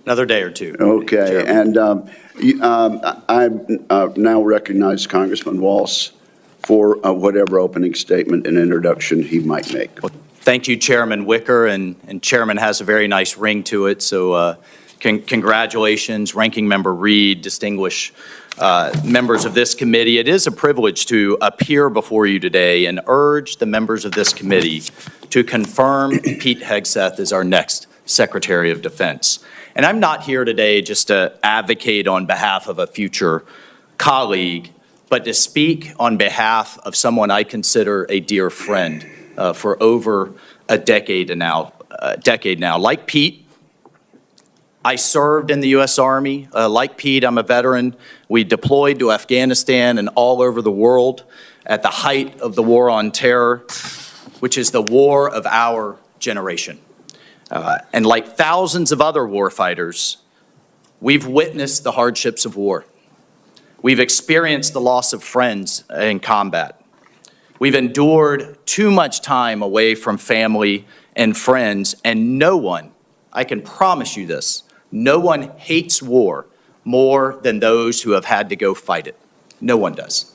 Another day or two. Okay, and I now recognize Congressman Walz for whatever opening statement and introduction he might make. Well, thank you, Chairman Wicker, and Chairman has a very nice ring to it, so congratulations, Ranking Member Reed, distinguished members of this committee. It is a privilege to appear before you today and urge the members of this committee to confirm Pete Hegseth as our next Secretary of Defense. And I'm not here today just to advocate on behalf of a future colleague, but to speak on behalf of someone I consider a dear friend for over a decade now. Like Pete, I served in the U.S. Army. Like Pete, I'm a veteran. We deployed to Afghanistan and all over the world at the height of the war on terror, which is the war of our generation. And like thousands of other warfighters, we've witnessed the hardships of war. We've experienced the loss of friends in combat. We've endured too much time away from family and friends, and no one, I can promise you this, no one hates war more than those who have had to go fight it. No one does.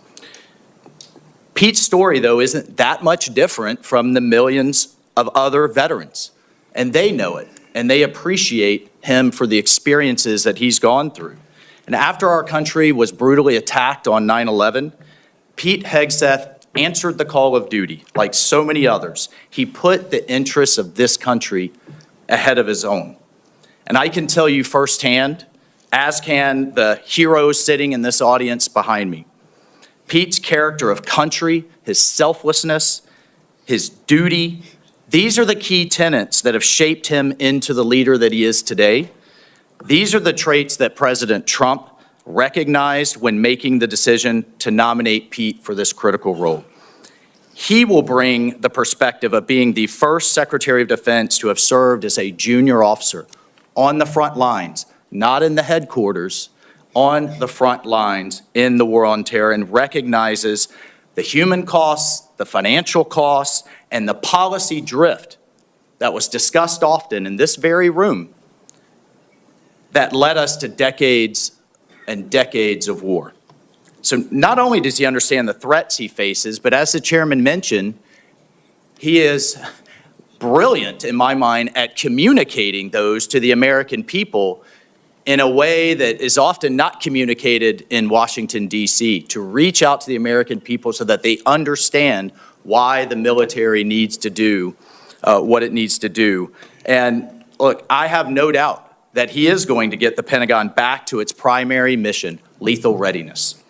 Pete's story, though, isn't that much different from the millions of other veterans. And they know it, and they appreciate him for the experiences that he's gone through. And after our country was brutally attacked on 9/11, Pete Hegseth answered the call of duty, like so many others. He put the interests of this country ahead of his own. And I can tell you firsthand, as can the heroes sitting in this audience behind me, Pete's character of country, his selflessness, his duty, these are the key tenets that have shaped him into the leader that he is today. These are the traits that President Trump recognized when making the decision to nominate Pete for this critical role. He will bring the perspective of being the first Secretary of Defense to have served as a junior officer on the front lines, not in the headquarters, on the front lines in the war on terror, and recognizes the human costs, the financial costs, and the policy drift that was discussed often in this very room that led us to decades and decades of war. So not only does he understand the threats he faces, but as the chairman mentioned, he is brilliant in my mind at communicating those to the American people in a way that is often not communicated in Washington, D.C., to reach out to the American people so that they understand why the military needs to do what it needs to do. And look, I have no doubt that he is going to get the Pentagon back to its primary mission, lethal readiness.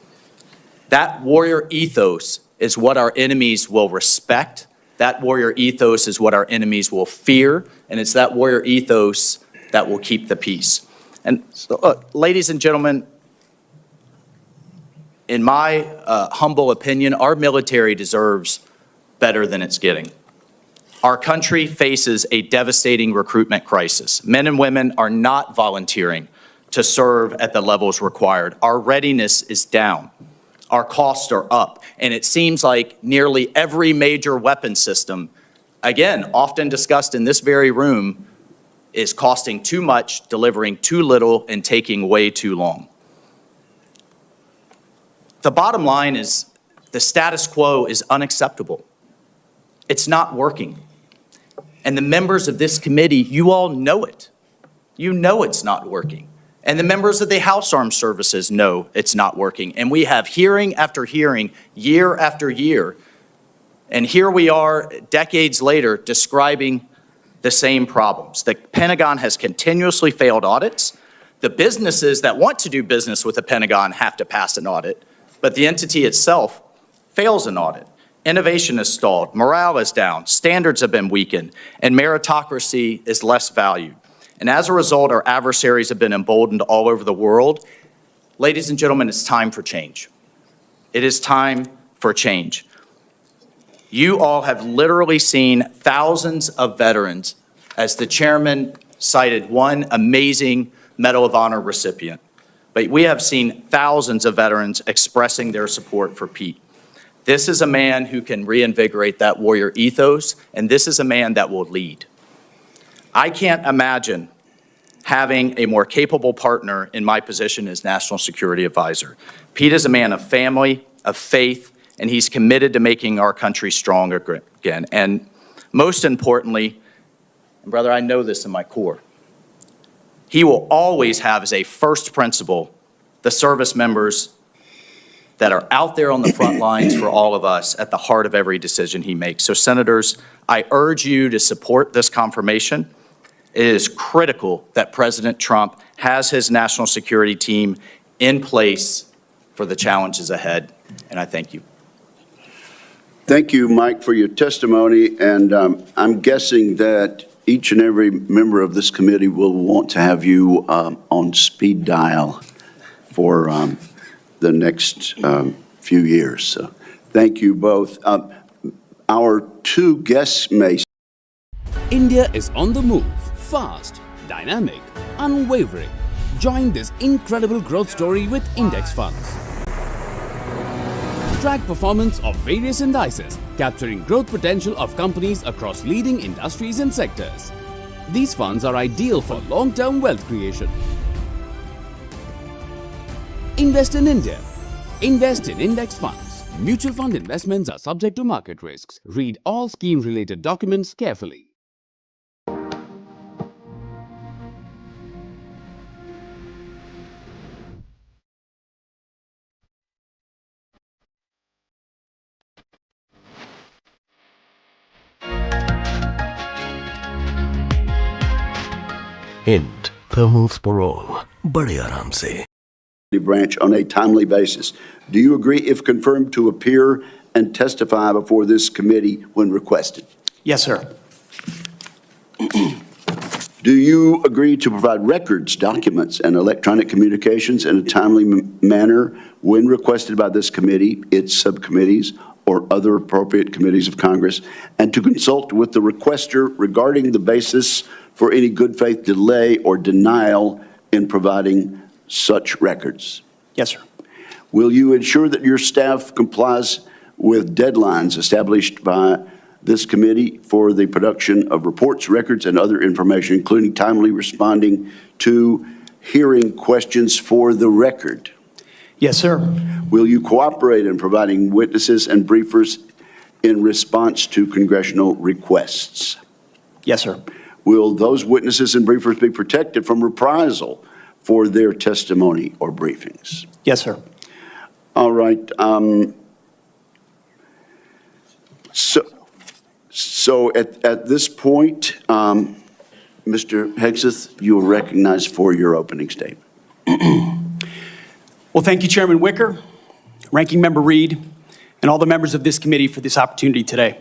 That warrior ethos is what our enemies will respect. That warrior ethos is what our enemies will fear. And it's that warrior ethos that will keep the peace. And so, look, ladies and gentlemen, in my humble opinion, our military deserves better than it's getting. Our country faces a devastating recruitment crisis. Men and women are not volunteering to serve at the levels required. Our readiness is down. Our costs are up. And it seems like nearly every major weapon system, again, often discussed in this very room, is costing too much, delivering too little, and taking way too long. The bottom line is the status quo is unacceptable. It's not working. And the members of this committee, you all know it. You know it's not working. And the members of the House Armed Services know it's not working. And we have hearing after hearing, year after year. And here we are decades later describing the same problems. The Pentagon has continuously failed audits. The businesses that want to do business with the Pentagon have to pass an audit, but the entity itself fails an audit. Innovation is stalled, morale is down, standards have been weakened, and meritocracy is less valued. And as a result, our adversaries have been emboldened all over the world. Ladies and gentlemen, it's time for change. It is time for change. You all have literally seen thousands of veterans, as the chairman cited one amazing Medal of Honor recipient. But we have seen thousands of veterans expressing their support for Pete. This is a man who can reinvigorate that warrior ethos, and this is a man that will lead. I can't imagine having a more capable partner in my position as National Security Advisor. Pete is a man of family, of faith, and he's committed to making our country stronger again. And most importantly, and brother, I know this in my core, he will always have as a first principle the service members that are out there on the front lines for all of us at the heart of every decision he makes. So, Senators, I urge you to support this confirmation. It is critical that President Trump has his national security team in place for the challenges ahead, and I thank you. Thank you, Mike, for your testimony, and I'm guessing that each and every member of this committee will want to have you on speed dial for the next few years. So thank you both. Our two guests may. India is on the move, fast, dynamic, unwavering. Join this incredible growth story with index funds. Track performance of various indices, capturing growth potential of companies across leading industries and sectors. These funds are ideal for long-term wealth creation. Invest in India. Invest in index funds. Mutual fund investments are subject to market risks. Read all scheme-related documents carefully. Hint, thermals parole, बड़े आराम से. Branch on a timely basis. Do you agree, if confirmed, to appear and testify before this committee when requested? Yes, sir. Do you agree to provide records, documents, and electronic communications in a timely manner when requested by this committee, its subcommittees, or other appropriate committees of Congress, and to consult with the requester regarding the basis for any good faith delay or denial in providing such records? Yes, sir. Will you ensure that your staff complies with deadlines established by this committee for the production of reports, records, and other information, including timely responding to hearing questions for the record? Yes, sir. Will you cooperate in providing witnesses and briefers in response to congressional requests? Yes, sir. Will those witnesses and briefers be protected from reprisal for their testimony or briefings? Yes, sir. All right. So at this point, Mr. Hegseth, you are recognized for your opening statement. Well, thank you, Chairman Wicker, Ranking Member Reed, and all the members of this committee for this opportunity today.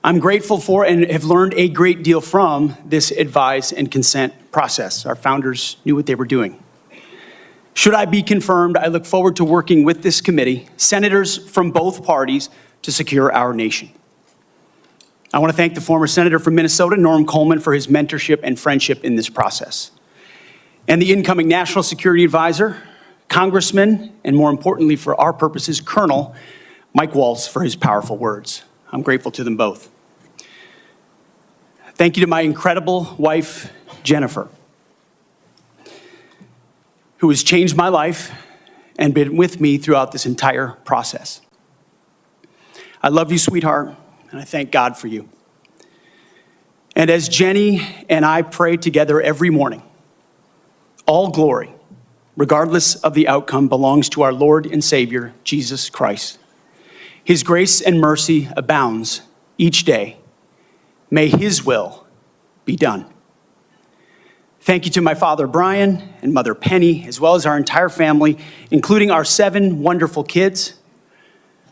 I'm grateful for and have learned a great deal from this advise and consent process. Our founders knew what they were doing. Should I be confirmed, I look forward to working with this committee, senators from both parties, to secure our nation. I want to thank the former senator from Minnesota, Norm Coleman, for his mentorship and friendship in this process, and the incoming National Security Advisor, Congressman, and more importantly for our purposes, Colonel Mike Waltz, for his powerful words. I'm grateful to them both. Thank you to my incredible wife, Jennifer, who has changed my life and been with me throughout this entire process. I love you, sweetheart, and I thank God for you. And as Jenny and I pray together every morning, all glory, regardless of the outcome, belongs to our Lord and Savior, Jesus Christ. His grace and mercy abounds each day. May his will be done. Thank you to my father, Brian, and mother, Penny, as well as our entire family, including our 7 wonderful kids,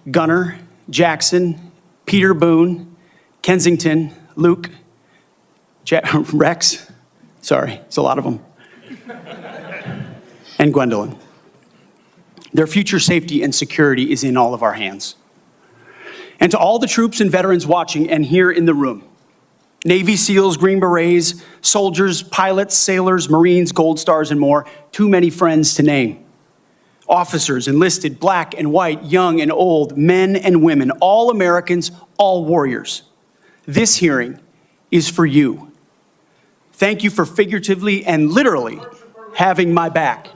Gunnar, Jackson, Peter Boone, Kensington, Luke, Rex, sorry, it's a lot of them, and Gwendolyn. Their future safety and security is in all of our hands. And to all the troops and veterans watching and here in the room, Navy SEALs, Green Berets, soldiers, pilots, sailors, Marines, Gold Stars, and more, too many friends to name. Officers, enlisted, black and white, young and old, men and women, all Americans, all warriors. This hearing is for you. Thank you for figuratively and literally having my back.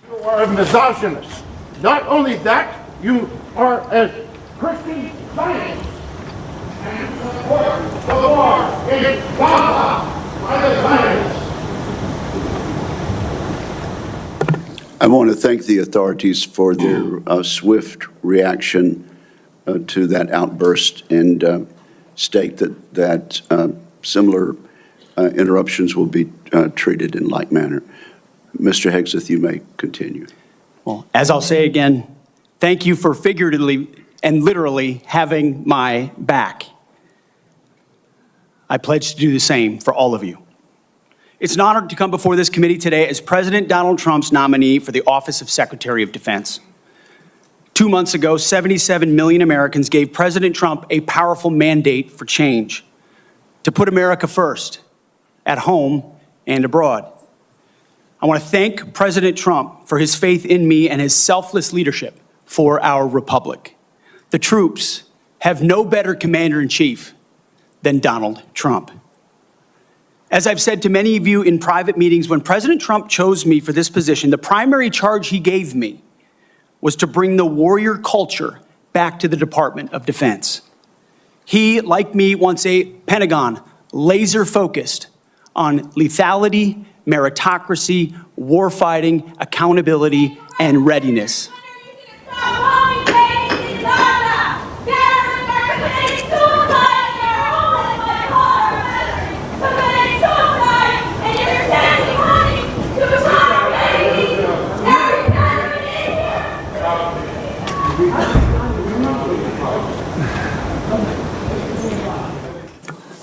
You are a misogynist. Not only that, you are a Christian Zionist. And you support the war in Gaza by the Zionists. I want to thank the authorities for their swift reaction to that outburst and state that similar interruptions will be treated in like manner. Mr. Hegseth, you may continue. Well, as I'll say again, thank you for figuratively and literally having my back. I pledge to do the same for all of you. It's an honor to come before this committee today as President Donald Trump's nominee for the office of Secretary of Defense. 2 months ago, 77 million Americans gave President Trump a powerful mandate for change, to put America first, at home and abroad. I want to thank President Trump for his faith in me and his selfless leadership for our republic. The troops have no better commander-in-chief than Donald Trump. As I've said to many of you in private meetings, when President Trump chose me for this position, the primary charge he gave me was to bring the warrior culture back to the Department of Defense. He, like me, wants a Pentagon laser-focused on lethality, meritocracy, warfighting, accountability, and readiness.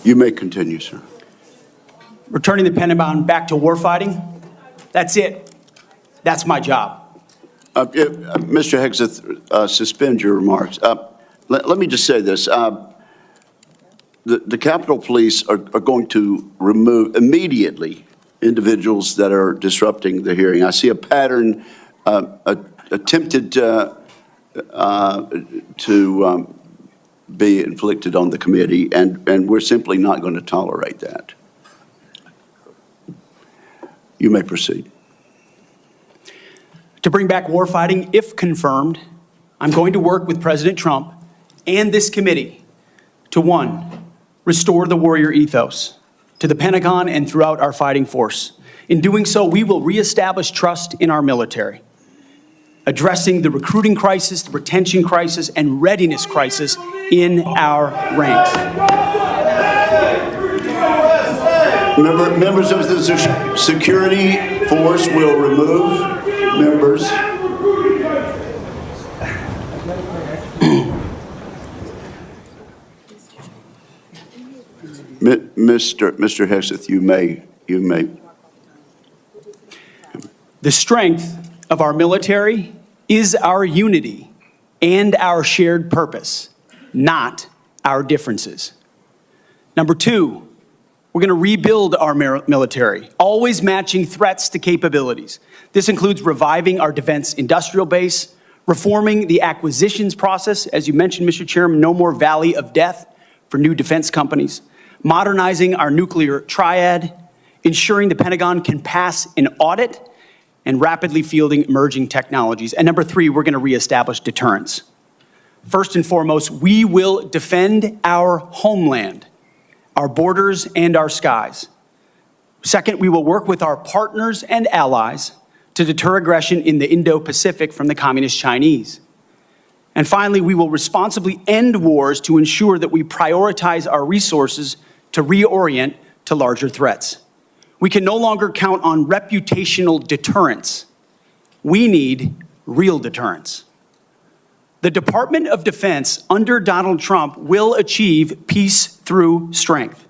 You may continue, sir. Returning the Pentagon back to warfighting, that's it. That's my job. Mr. Hegseth, suspend your remarks. Let me just say this. The Capitol Police are going to remove immediately individuals that are disrupting the hearing. I see a pattern attempted to be inflicted on the committee, and we're simply not going to tolerate that. You may proceed. To bring back warfighting, if confirmed, I'm going to work with President Trump and this committee to, one, restore the warrior ethos to the Pentagon and throughout our fighting force. In doing so, we will reestablish trust in our military, addressing the recruiting crisis, the retention crisis, and readiness crisis in our ranks. Members of the security force will remove members. Mr. Hegseth, you may. The strength of our military is our unity and our shared purpose, not our differences. Number two, we're going to rebuild our military, always matching threats to capabilities. This includes reviving our defense industrial base, reforming the acquisitions process. As you mentioned, Mr. Chairman, no more valley of death for new defense companies, modernizing our nuclear triad, ensuring the Pentagon can pass an audit, and rapidly fielding emerging technologies. And number three, we're going to reestablish deterrence. First and foremost, we will defend our homeland, our borders, and our skies. Second, we will work with our partners and allies to deter aggression in the Indo-Pacific from the Communist Chinese. And finally, we will responsibly end wars to ensure that we prioritize our resources to reorient to larger threats. We can no longer count on reputational deterrence. We need real deterrence. The Department of Defense under Donald Trump will achieve peace through strength.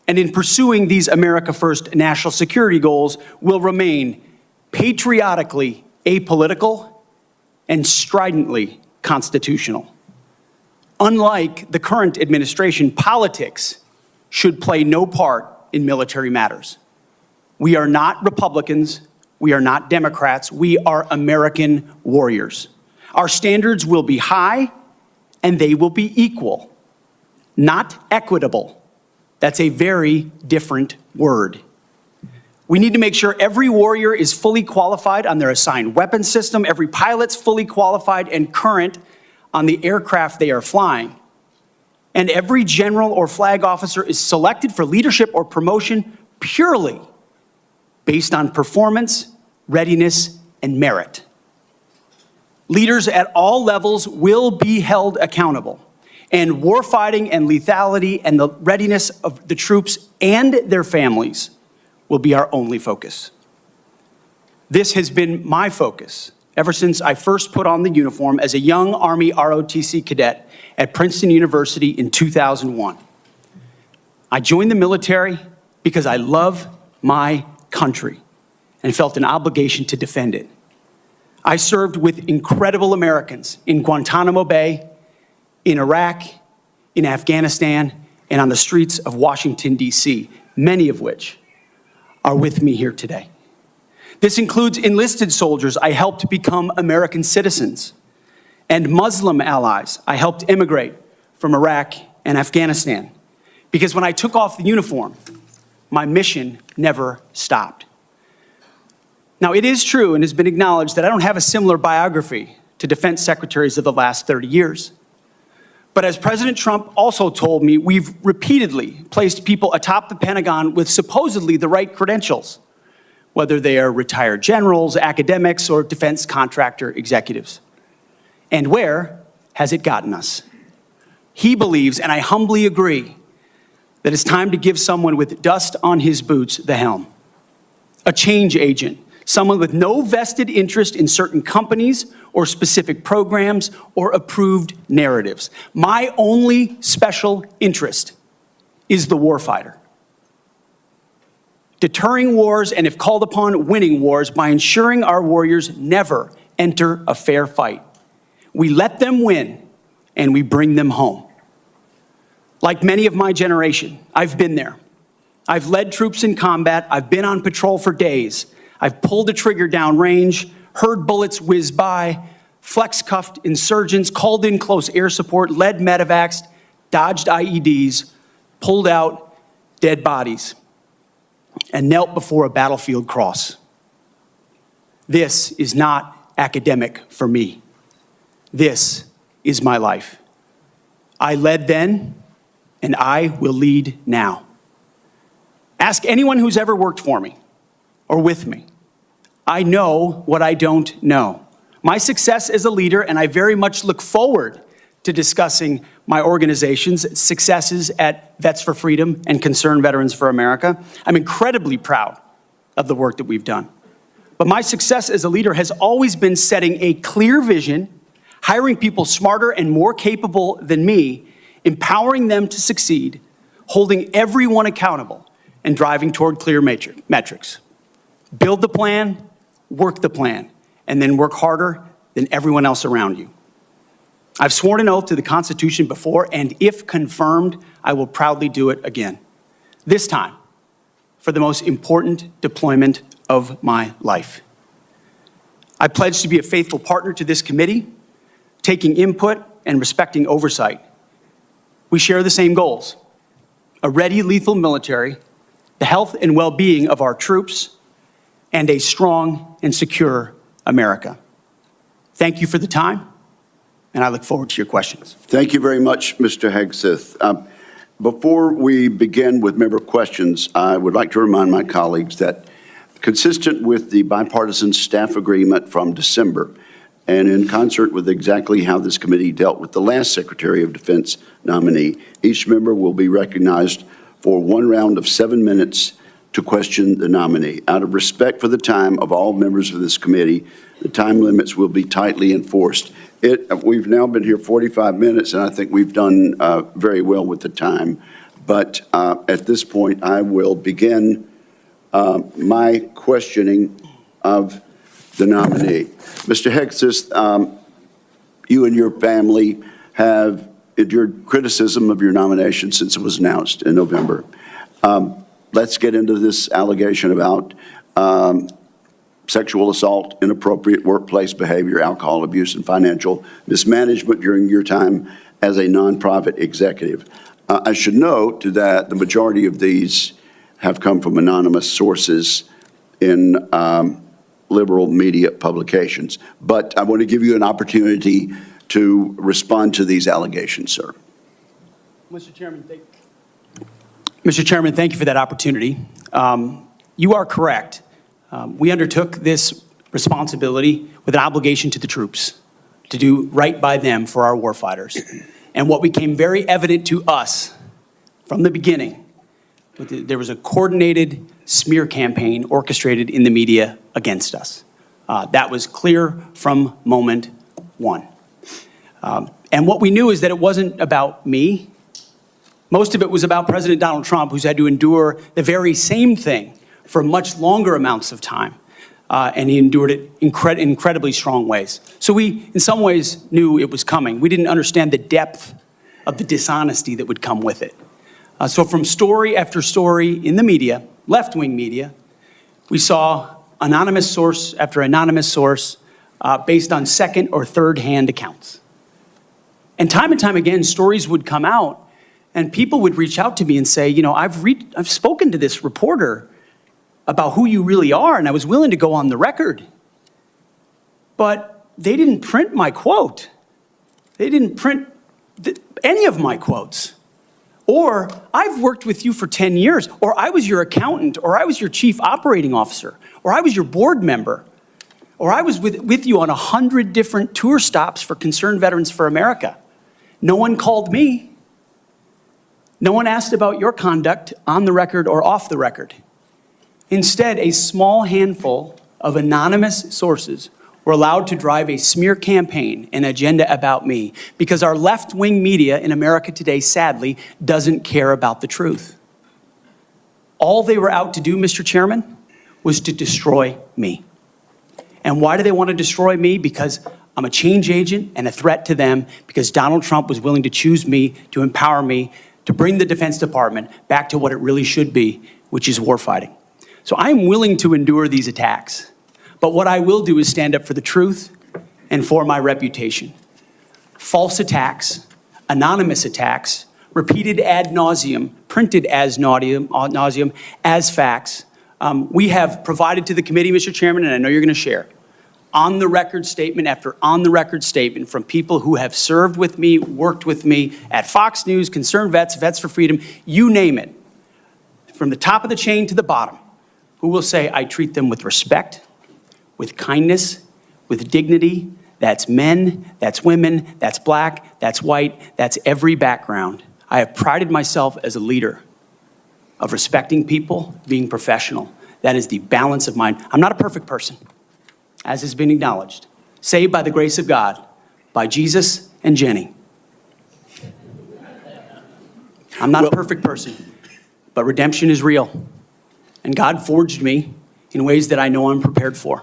And in pursuing these America First national security goals, will remain patriotically apolitical and stridently constitutional. Unlike the current administration, politics should play no part in military matters. We are not Republicans. We are not Democrats. We are American warriors. Our standards will be high and they will be equal, not equitable, That's a very different word. We need to make sure every warrior is fully qualified on their assigned weapon system, every pilot's fully qualified and current on the aircraft they are flying, and every general or flag officer is selected for leadership or promotion purely based on performance, readiness, and merit. Leaders at all levels will be held accountable, and warfighting and lethality and the readiness of the troops and their families will be our only focus. This has been my focus ever since I first put on the uniform as a young Army ROTC cadet at Princeton University in 2001. I joined the military because I love my country and felt an obligation to defend it. I served with incredible Americans in Guantanamo Bay, in Iraq, in Afghanistan, and on the streets of Washington, D.C., many of which are with me here today. This includes enlisted soldiers I helped become American citizens, and Muslim allies I helped immigrate from Iraq and Afghanistan. Because when I took off the uniform, my mission never stopped. Now, it is true and has been acknowledged that I don't have a similar biography to defense secretaries of the last 30 years. But as President Trump also told me, we've repeatedly placed people atop the Pentagon with supposedly the right credentials, whether they are retired generals, academics, or defense contractor executives. And where has it gotten us? He believes, and I humbly agree, that it's time to give someone with dust on his boots the helm. A change agent, someone with no vested interest in certain companies or specific programs or approved narratives. My only special interest is the warfighter. Deterring wars, and if called upon, winning wars by ensuring our warriors never enter a fair fight. We let them win, and we bring them home. Like many of my generation, I've been there. I've led troops in combat. I've been on patrol for days. I've pulled a trigger down range, heard bullets whiz by, flex-cuffed insurgents, called in close air support, led medevacs, dodged IEDs, pulled out dead bodies, and knelt before a battlefield cross. This is not academic for me. This is my life. I led then, and I will lead now. Ask anyone who's ever worked for me or with me. I know what I don't know. My success as a leader, and I very much look forward to discussing my organization's successes at Vets for Freedom and Concerned Veterans for America. I'm incredibly proud of the work that we've done. But my success as a leader has always been setting a clear vision, hiring people smarter and more capable than me, empowering them to succeed, holding everyone accountable, and driving toward clear metrics. Build the plan, work the plan, and then work harder than everyone else around you. I've sworn an oath to the Constitution before, and if confirmed, I will proudly do it again. This time, for the most important deployment of my life. I pledge to be a faithful partner to this committee, taking input and respecting oversight. We share the same goals: a ready, lethal military, the health and well-being of our troops, and a strong and secure America. Thank you for the time, and I look forward to your questions. Thank you very much, Mr. Hegseth. Before we begin with member questions, I would like to remind my colleagues that, consistent with the bipartisan staff agreement from December, and in concert with exactly how this committee dealt with the last Secretary of Defense nominee, each member will be recognized for one round of 7 minutes to question the nominee. Out of respect for the time of all members of this committee, the time limits will be tightly enforced. We've now been here 45 minutes, and I think we've done very well with the time. But at this point, I will begin my questioning of the nominee. Mr. Hegseth, you and your family have endured criticism of your nomination since it was announced in November. Let's get into this allegation about sexual assault, inappropriate workplace behavior, alcohol abuse, and financial mismanagement during your time as a nonprofit executive. I should note that the majority of these have come from anonymous sources in liberal media publications. But I want to give you an opportunity to respond to these allegations, sir. Mr. Chairman, thank you for that opportunity. You are correct. We undertook this responsibility with an obligation to the troops to do right by them for our warfighters. And what became very evident to us from the beginning, there was a coordinated smear campaign orchestrated in the media against us. That was clear from moment one. And what we knew is that it wasn't about me. Most of it was about President Donald Trump, who's had to endure the very same thing for much longer amounts of time. And he endured it in incredibly strong ways. So we, in some ways, knew it was coming. We didn't understand the depth of the dishonesty that would come with it. So from story after story in the media, left-wing media, we saw anonymous source after anonymous source based on second or third-hand accounts. And time again, stories would come out, and people would reach out to me and say, you know, I've spoken to this reporter about who you really are, and I was willing to go on the record. But they didn't print my quote. They didn't print any of my quotes. Or, I've worked with you for 10 years, or I was your accountant, or I was your chief operating officer, or I was your board member, or I was with you on 100 different tour stops for Concerned Veterans for America. No one called me. No one asked about your conduct on the record or off the record. Instead, a small handful of anonymous sources were allowed to drive a smear campaign, an agenda about me, because our left-wing media in America today, sadly, doesn't care about the truth. All they were out to do, Mr. Chairman, was to destroy me. And why do they want to destroy me? Because I'm a change agent and a threat to them, because Donald Trump was willing to choose me, to empower me, to bring the Defense Department back to what it really should be, which is warfighting. So I'm willing to endure these attacks. But what I will do is stand up for the truth and for my reputation. False attacks, anonymous attacks, repeated ad nauseum, printed as nauseum, as facts. We have provided to the committee, Mr. Chairman, and I know you're going to share, on-the-record statement after on-the-record statement from people who have served with me, worked with me at Fox News, Concerned Vets, Vets for Freedom, you name it, from the top of the chain to the bottom, who will say, I treat them with respect, with kindness, with dignity. That's men, that's women, that's black, that's white, that's every background. I have prided myself as a leader of respecting people, being professional. That is the balance of mine. I'm not a perfect person, as has been acknowledged. Saved by the grace of God, by Jesus and Jenny. I'm not a perfect person, but redemption is real. And God forged me in ways that I know I'm prepared for.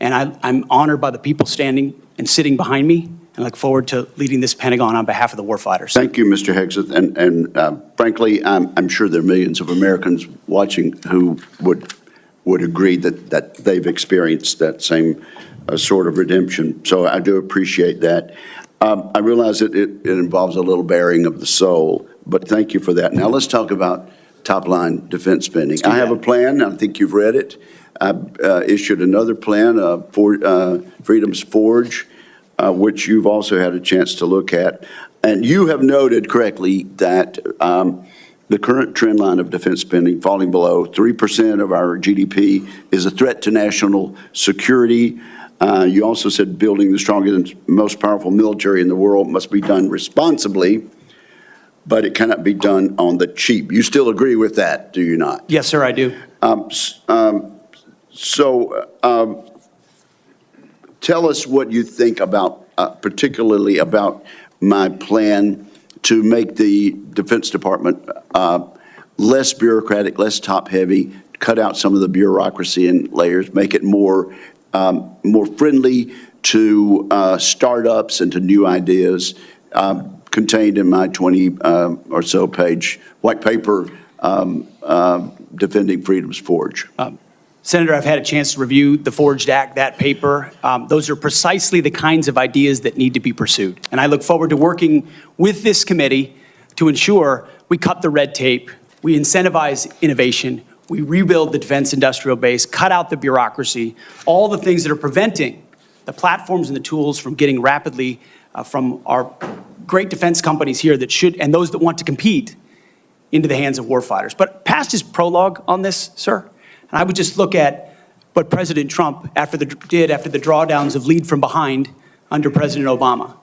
And I'm honored by the people standing and sitting behind me, and look forward to leading this Pentagon on behalf of the warfighters. Thank you, Mr. Hegseth. And frankly, I'm sure there are millions of Americans watching who would agree that they've experienced that same sort of redemption. So I do appreciate that. I realize that it involves a little bearing of the soul, but thank you for that. Now let's talk about top-line defense spending. I have a plan. I think you've read it. I issued another plan, Freedom's Forge, which you've also had a chance to look at. And you have noted correctly that the current trend line of defense spending falling below 3% of our GDP is a threat to national security. You also said building the strongest and most powerful military in the world must be done responsibly, but it cannot be done on the cheap. You still agree with that, do you not? Yes, sir, I do. Tell us what you think about, particularly about my plan to make the Defense Department less bureaucratic, less top-heavy, cut out some of the bureaucracy and layers, make it more friendly to startups and to new ideas, contained in my 20 or so page white paper, Defending Freedom's Forge. Senator, I've had a chance to review the Forged Act, that paper. Those are precisely the kinds of ideas that need to be pursued. And I look forward to working with this committee to ensure we cut the red tape, we incentivize innovation, we rebuild the defense industrial base, cut out the bureaucracy, all the things that are preventing the platforms and the tools from getting rapidly from our great defense companies here that should, and those that want to compete, into the hands of warfighters. But past his prologue on this, sir, and I would just look at what President Trump did after the drawdowns of lead from behind under President Obama.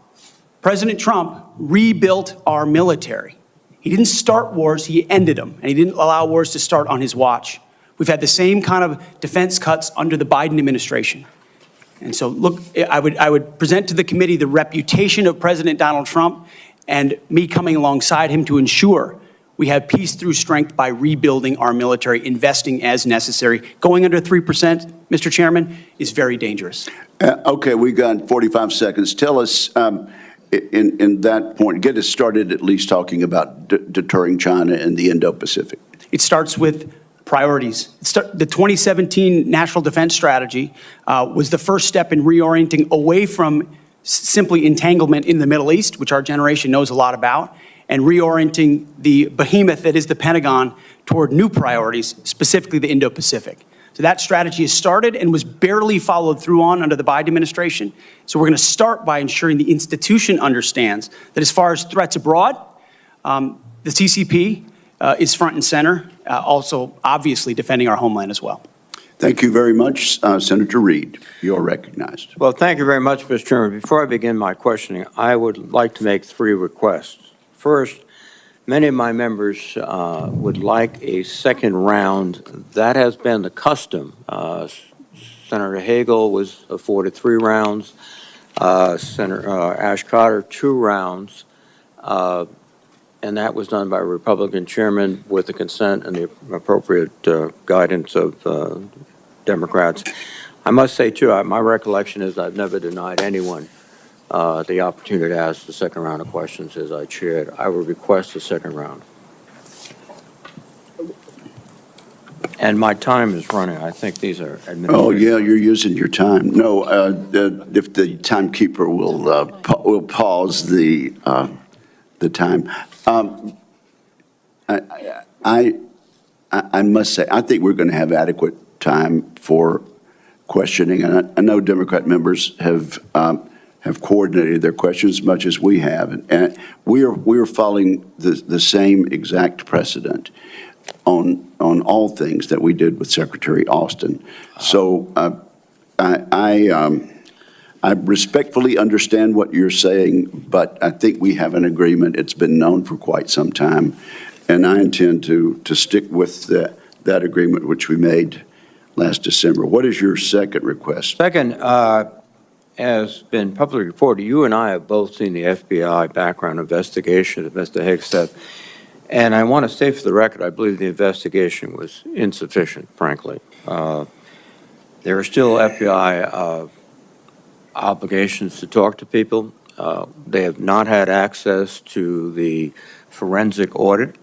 President Trump rebuilt our military. He didn't start wars, he ended them, and he didn't allow wars to start on his watch. We've had the same kind of defense cuts under the Biden administration. And so, look, I would present to the committee the reputation of President Donald Trump and me coming alongside him to ensure we have peace through strength by rebuilding our military, investing as necessary. Going under 3%, Mr. Chairman, is very dangerous. Okay, we got 45 seconds. Tell us, in that point, get us started at least talking about deterring China and the Indo-Pacific. It starts with priorities. The 2017 National Defense Strategy was the first step in reorienting away from simply entanglement in the Middle East, which our generation knows a lot about, and reorienting the behemoth that is the Pentagon toward new priorities, specifically the Indo-Pacific. So that strategy has started and was barely followed through on under the Biden administration. So we're going to start by ensuring the institution understands that as far as threats abroad, the CCP is front and center, also obviously defending our homeland as well. Thank you very much. Senator Reid, you're recognized. Well, thank you very much, Mr. Chairman. Before I begin my questioning, I would like to make 3 requests. First, many of my members would like a second round. That has been the custom. Senator Hagel was afforded 3 rounds. Senator Ash Carter, 2 rounds. And that was done by a Republican chairman with the consent and the appropriate guidance of Democrats. I must say, too, my recollection is I've never denied anyone the opportunity to ask the second round of questions as I chaired. I would request a second round. And my time is running. I think these are administrative. Oh, yeah, you're using your time. No, if the timekeeper will pause the time. I must say, I think we're going to have adequate time for questioning. And I know Democrat members have coordinated their questions as much as we have. And we are following the same exact precedent on all things that we did with Secretary Austin. So I respectfully understand what you're saying, but I think we have an agreement. It's been known for quite some time, and I intend to stick with that agreement which we made last December. What is your second request? Second, as been publicly reported, you and I have both seen the FBI background investigation of Mr. Hegseth, and I want to say for the record, I believe the investigation was insufficient, frankly. There are still FBI obligations to talk to people. They have not had access to the forensic audit,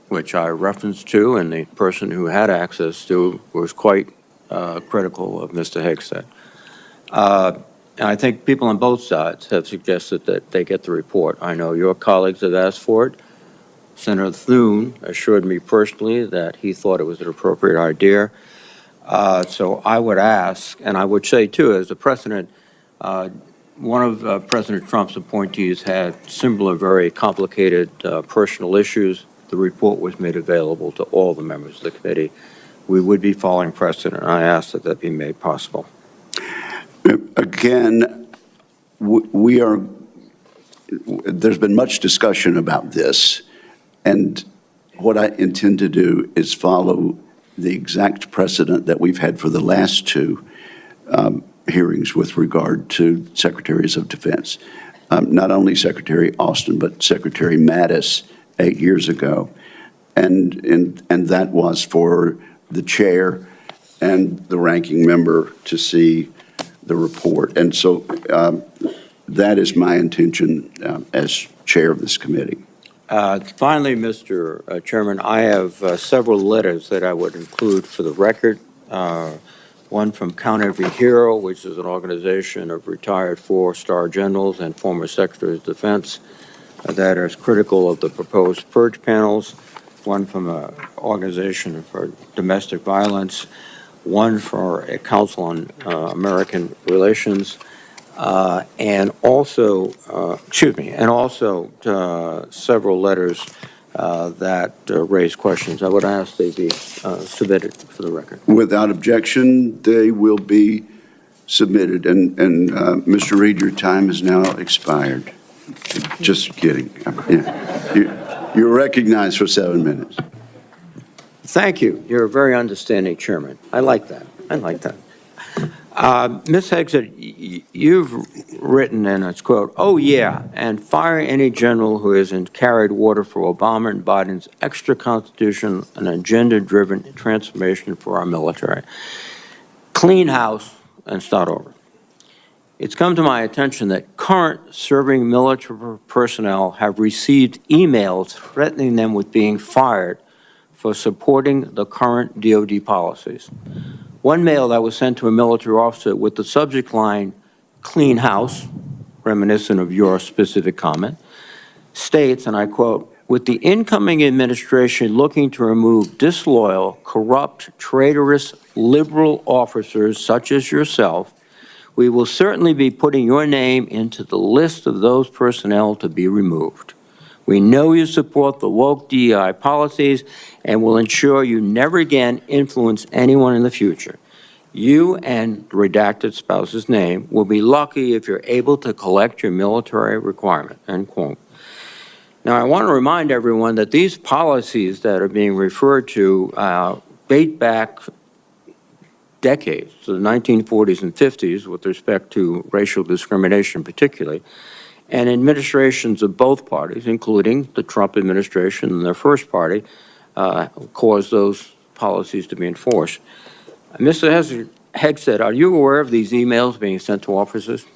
which I referenced to, and the person who had access to was quite critical of Mr. Hegseth. And I think people on both sides have suggested that they get the report. I know your colleagues have asked for it. Senator Thune assured me personally that he thought it was an appropriate idea. So I would ask, and I would say too, as a precedent, one of President Trump's appointees had similar, very complicated personal issues. The report was made available to all the members of the committee. We would be following precedent, and I ask that that be made possible. Again, there's been much discussion about this, and what I intend to do is follow the exact precedent that we've had for the last 2 hearings with regard to secretaries of defense. Not only Secretary Austin, but Secretary Mattis 8 years ago. And that was for the chair and the ranking member to see the report. And so that is my intention as chair of this committee. Finally, Mr. Chairman, I have several letters that I would include for the record. One from Count Every Hero, which is an organization of retired 4-star generals and former secretaries of defense. that is critical of the proposed purge panels, one from an organization for domestic violence, one for a council on American relations, and also several letters that raise questions. I would ask they be submitted for the record. Without objection, they will be submitted. And Mr. Reed, your time is now expired. Just kidding. Yeah. You're recognized for 7 minutes. Thank you. You're a very understanding chairman. I like that. I like that. Ms. Hegseth, you've written, and it's quote, "Oh yeah, and fire any general who hasn't carried water for Obama and Biden's extra constitution and agenda-driven transformation for our military. Clean house and start over." It's come to my attention that current serving military personnel have received emails threatening them with being fired for supporting the current DOD policies. One mail that was sent to a military officer with the subject line, "Clean house," reminiscent of your specific comment, states, and I quote, "With the incoming administration looking to remove disloyal, corrupt, traitorous, liberal officers such as yourself, we will certainly be putting your name into the list of those personnel to be removed. We know you support the woke DEI policies and will ensure you never again influence anyone in the future. You and the redacted spouse's name will be lucky if you're able to collect your military requirement," end quote. Now, I want to remind everyone that these policies that are being referred to date back decades, to the 1940s and 50s, with respect to racial discrimination particularly, and administrations of both parties, including the Trump administration and their first party, caused those policies to be enforced. Mr. Hegseth, are you aware of these emails being sent to officers?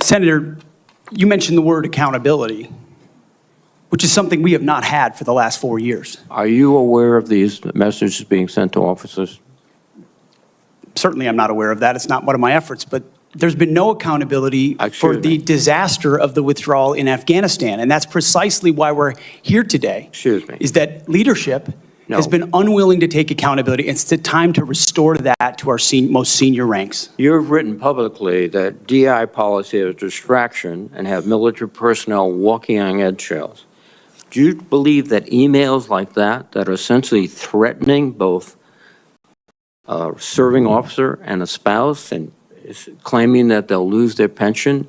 Senator, you mentioned the word accountability, which is something we have not had for the last 4 years. Are you aware of these messages being sent to officers? Certainly, I'm not aware of that. It's not one of my efforts, but there's been no accountability for the disaster of the withdrawal in Afghanistan, and that's precisely why we're here today. Excuse me. Is that leadership has been unwilling to take accountability. It's the time to restore that to our most senior ranks. You've written publicly that DI policy is a distraction and have military personnel walking on eggshells. Do you believe that emails like that are essentially threatening both a serving officer and a spouse and claiming that they'll lose their pension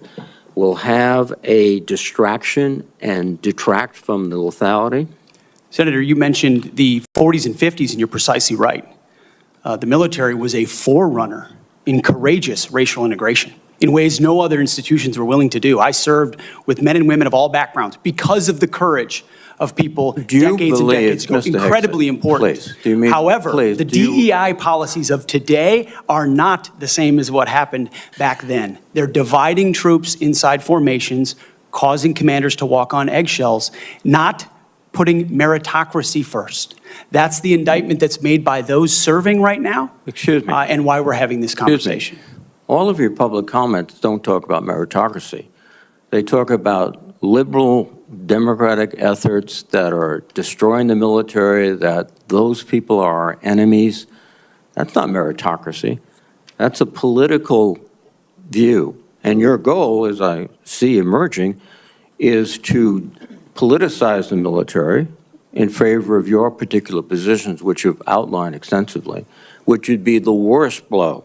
will have a distraction and detract from the lethality? Senator, you mentioned the 40s and 50s, and you're precisely right. The military was a forerunner in courageous racial integration in ways no other institutions were willing to do. I served with men and women of all backgrounds because of the courage of people decades and decades ago. Incredibly important. However, the DEI policies of today are not the same as what happened back then. They're dividing troops inside formations, causing commanders to walk on eggshells, not putting meritocracy first. That's the indictment that's made by those serving right now. Excuse me. And why we're having this conversation. All of your public comments don't talk about meritocracy. They talk about liberal democratic efforts that are destroying the military, that those people are our enemies. That's not meritocracy. That's a political view. And your goal, as I see emerging, is to politicize the military in favor of your particular positions, which you've outlined extensively, which would be the worst blow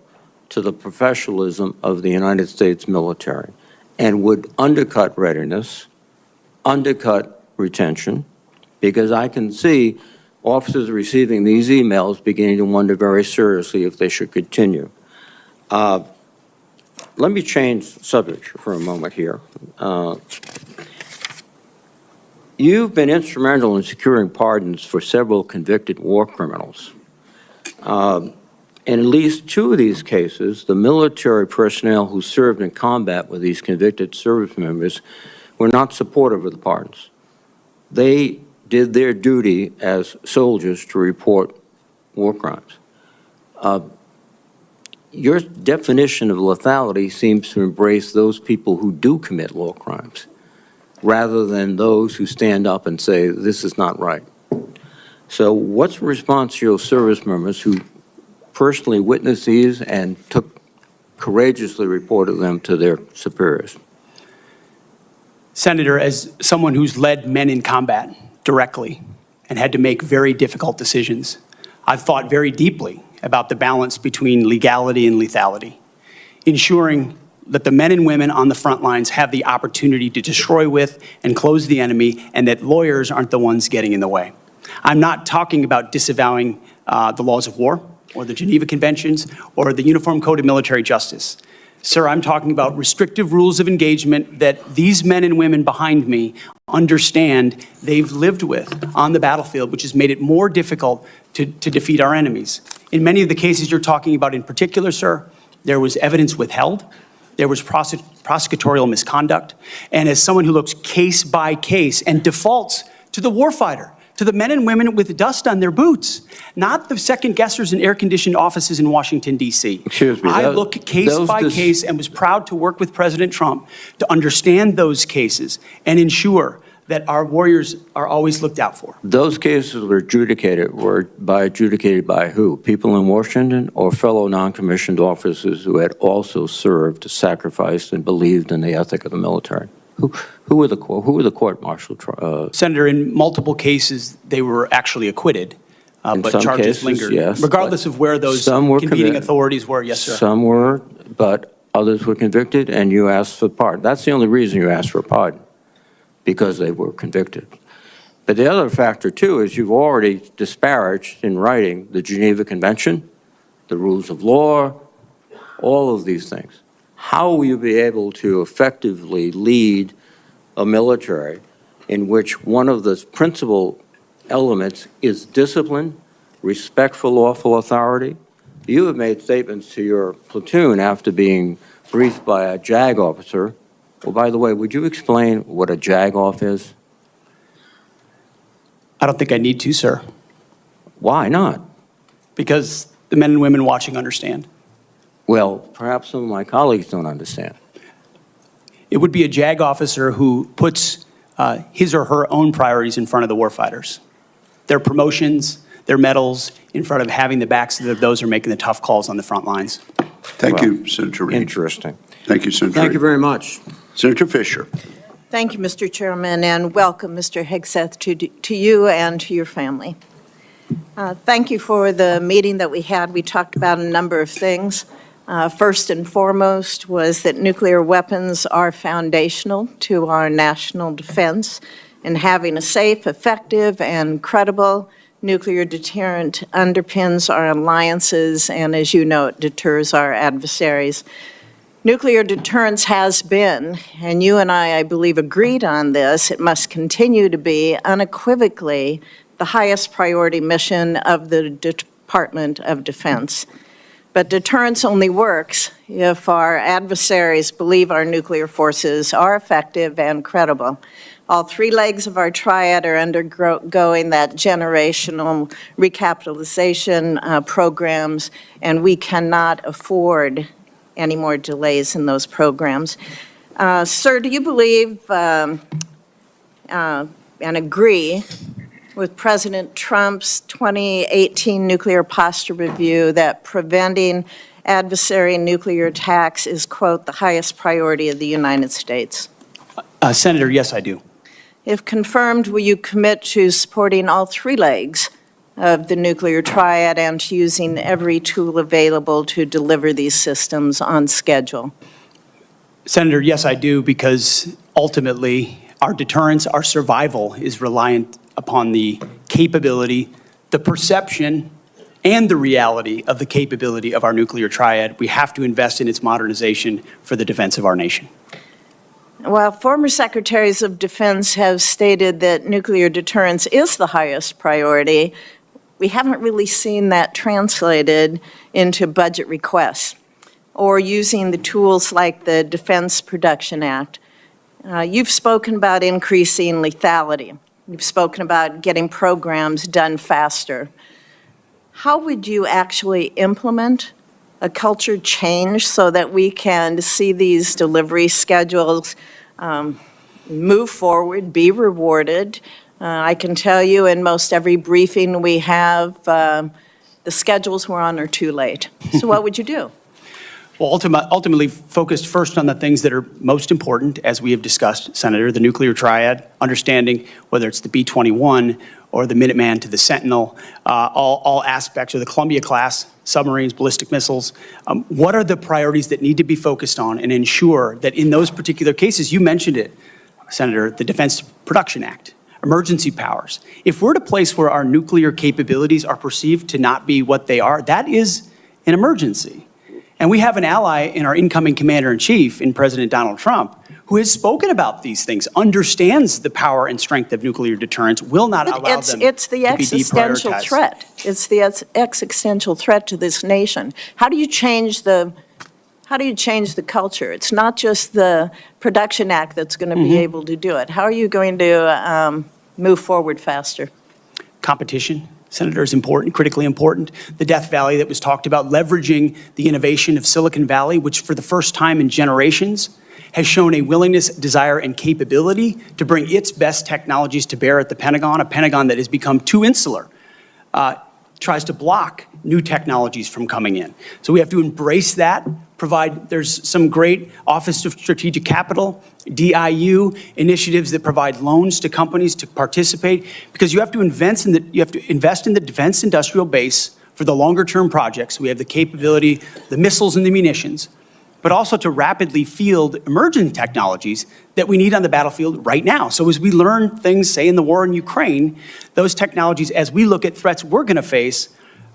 to the professionalism of the United States military and would undercut readiness, undercut retention, because I can see officers receiving these emails beginning to wonder very seriously if they should continue. Let me change subject for a moment here. You've been instrumental in securing pardons for several convicted war criminals. In at least 2 of these cases, the military personnel who served in combat with these convicted service members were not supportive of the pardons. They did their duty as soldiers to report war crimes. Your definition of lethality seems to embrace those people who do commit war crimes. rather than those who stand up and say, this is not right. So what's the response to your service members who personally witnessed these and courageously reported them to their superiors? Senator, as someone who's led men in combat directly and had to make very difficult decisions, I've thought very deeply about the balance between legality and lethality, ensuring that the men and women on the front lines have the opportunity to destroy with and close the enemy, and that lawyers aren't the ones getting in the way. I'm not talking about disavowing the laws of war or the Geneva Conventions or the Uniform Code of Military Justice. Sir, I'm talking about restrictive rules of engagement that these men and women behind me understand they've lived with on the battlefield, which has made it more difficult to defeat our enemies. In many of the cases you're talking about in particular, sir, there was evidence withheld, there was prosecutorial misconduct, and as someone who looks case by case and defaults to the warfighter, to the men and women with dust on their boots, not the second guessers in air-conditioned offices in Washington, D.C. Excuse me. I look case by case and was proud to work with President Trump to understand those cases and ensure that our warriors are always looked out for. Those cases were adjudicated by who? People in Washington or fellow non-commissioned officers who had also served, sacrificed, and believed in the ethic of the military? Who were the court-martial? Senator, in multiple cases, they were actually acquitted, but charges lingered. Yes, regardless of where those convening authorities were, yes, sir. Some were, but others were convicted, and you asked for pardon. That's the only reason you asked for pardon, because they were convicted. But the other factor, too, is you've already disparaged in writing the Geneva Convention, the rules of law, all of these things. How will you be able to effectively lead a military in which one of the principal elements is discipline, respect for lawful authority? You have made statements to your platoon after being briefed by a JAG officer. Well, by the way, would you explain what a JAG-off is? I don't think I need to, sir, Why not? because the men and women watching understand. Well, perhaps some of my colleagues don't understand. It would be a JAG officer who puts his or her own priorities in front of the warfighters. Their promotions, their medals, in front of having the backs of those who are making the tough calls on the front lines. Thank you, Senator Reid. Interesting. Thank you, Senator Thank Reid. you very much. Senator Fisher. Thank you, Mr. Chairman, and welcome, Mr. Hegseth, to you and to your family. Thank you for the meeting that we had. We talked about a number of things. First and foremost was that nuclear weapons are foundational to our national defense, and having a safe, effective, and credible nuclear deterrent underpins our alliances, and as you know, it deters our adversaries. Nuclear deterrence has been, and you and I believe, agreed on this, it must continue to be unequivocally the highest priority mission of the Department of Defense. But deterrence only works if our adversaries believe our nuclear forces are effective and credible. All three legs of our triad are undergoing that generational recapitalization programs, and we cannot afford any more delays in those programs. Sir, do you believe and agree with President Trump's 2018 nuclear posture review that preventing adversary nuclear attacks is, quote, the highest priority of the United States? Senator, yes, I do. If confirmed, will you commit to supporting all three legs of the nuclear triad and to using every tool available to deliver these systems on schedule? Senator, yes, I do, because ultimately our deterrence, our survival is reliant upon the capability, the perception, and the reality of the capability of our nuclear triad. We have to invest in its modernization for the defense of our nation. While former secretaries of defense have stated that nuclear deterrence is the highest priority, we haven't really seen that translated into budget requests or using the tools like the Defense Production Act. You've spoken about increasing lethality. You've spoken about getting programs done faster. How would you actually implement a culture change so that we can see these delivery schedules move forward, be rewarded. I can tell you in most every briefing we have, the schedules we're on are too late. So what would you do? Well, ultimately focused first on the things that are most important, as we have discussed, Senator, the nuclear triad, understanding whether it's the B-21 or the Minuteman to the Sentinel, all aspects of the Columbia-class submarines, ballistic missiles. What are the priorities that need to be focused on and ensure that in those particular cases, you mentioned it, Senator, the Defense Production Act, emergency powers. If we're at a place where our nuclear capabilities are perceived to not be what they are, that is an emergency. And we have an ally in our incoming commander-in-chief, in President Donald Trump, who has spoken about these things, understands the power and strength of nuclear deterrence, will not allow them to be It's the existential deprioritized. threat. It's the existential threat to this nation. How do you change the culture? It's not just the Production Act that's going to be able to do it. How are you going to move forward faster? Competition, Senator, is important, critically important. The Death Valley that was talked about, leveraging the innovation of Silicon Valley, which for the first time in generations has shown a willingness, desire, and capability to bring its best technologies to bear at the Pentagon, a Pentagon that has become too insular, tries to block new technologies from coming in. So we have to embrace that, there's some great Office of Strategic Capital, DIU initiatives that provide loans to companies to participate, because you have to invest in the defense industrial base for the longer term projects. We have the capability, the missiles and the munitions, but also to rapidly field emerging technologies that we need on the battlefield right now. So as we learn things, say in the war in Ukraine, those technologies, as we look at threats we're going to face,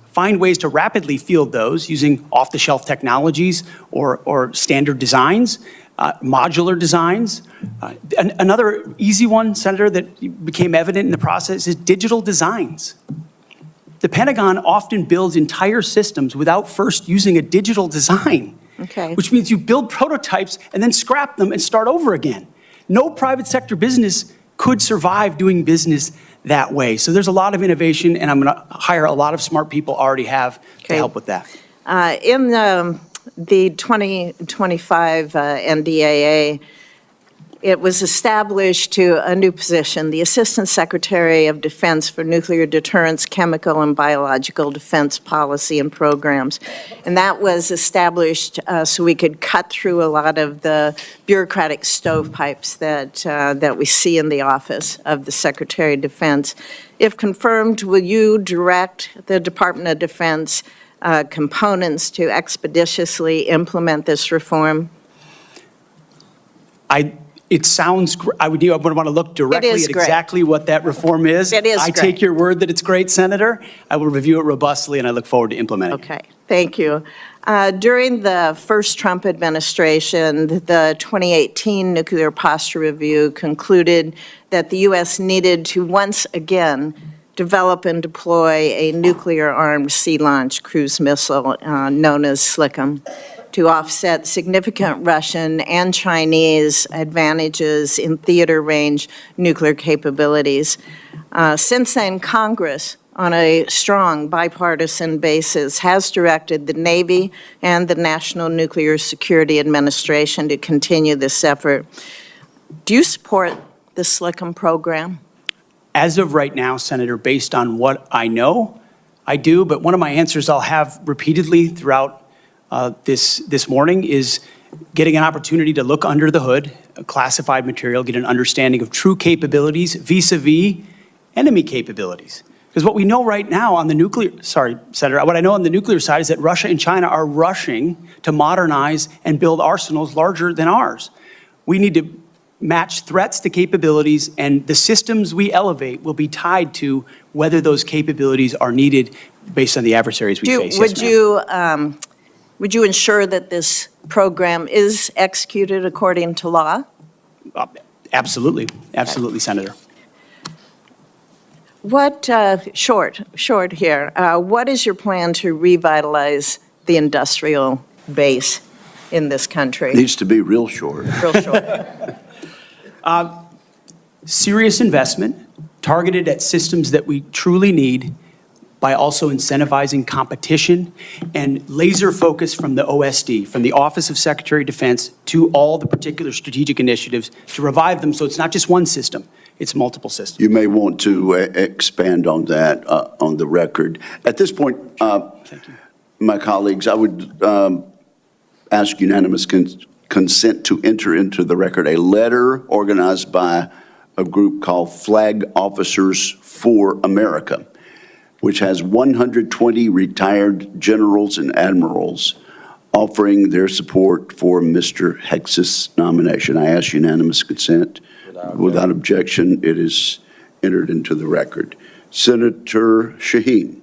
find ways to rapidly field those using off-the-shelf technologies or standard designs, modular designs. Another easy one, Senator, that became evident in the process is digital designs. The Pentagon often builds entire systems without first using a digital design. Okay. Which means you build prototypes and then scrap them and start over again. No private sector business could survive doing business that way. So there's a lot of innovation, and I'm going to hire a lot of smart people already have to help with that. In the 2025 NDAA, it was established to a new position, the Assistant Secretary of Defense for Nuclear Deterrence, Chemical and Biological Defense Policy and Programs. And that was established so we could cut through a lot of the bureaucratic stovepipes that we see in the office of the Secretary of Defense. If confirmed, will you direct the Department of Defense components to expeditiously implement this reform? It sounds, I would want to look directly at exactly what that reform is. It is I great. take your word that it's great, Senator. I will review it robustly, and I look forward to implementing it. Okay, thank you. During the first Trump administration, the 2018 Nuclear Posture Review concluded that the U.S. needed to once again develop and deploy a nuclear-armed sea-launched cruise missile known as SLCM to offset significant Russian and Chinese advantages in theater-range nuclear capabilities. Since then, Congress, on a strong bipartisan basis, has directed the Navy and the National Nuclear Security Administration to continue this effort. Do you support the SLCM program? As of right now, Senator, based on what I know, I do, but one of my answers I'll have repeatedly throughout this morning is getting an opportunity to look under the hood, classified material, get an understanding of true capabilities vis-a-vis enemy capabilities. Because what we know right now on the nuclear, Senator, what I know on the nuclear side is that Russia and China are rushing to modernize and build arsenals larger than ours. We need to match threats to capabilities, and the systems we elevate will be tied to whether those capabilities are needed based on the adversaries we face. Would you ensure that this program is executed according to law? Absolutely. Absolutely, Senator. What, short here, what is your plan to revitalize the industrial base in this country? Needs to be real short. Real short. Serious investment targeted at systems that we truly need by also incentivizing competition and laser focus from the OSD, from the Office of Secretary of Defense, to all the particular strategic initiatives to revive them so it's not just one system, it's multiple systems. You may want to expand on that on the record. At this point, Thank you. my colleagues, I would ask unanimous consent to enter into the record a letter organized by a group called Flag Officers for America, which has 120 retired generals and admirals offering their support for Mr. Hegseth's nomination. I ask unanimous consent. Without objection, it is entered into the record. Senator Shaheen.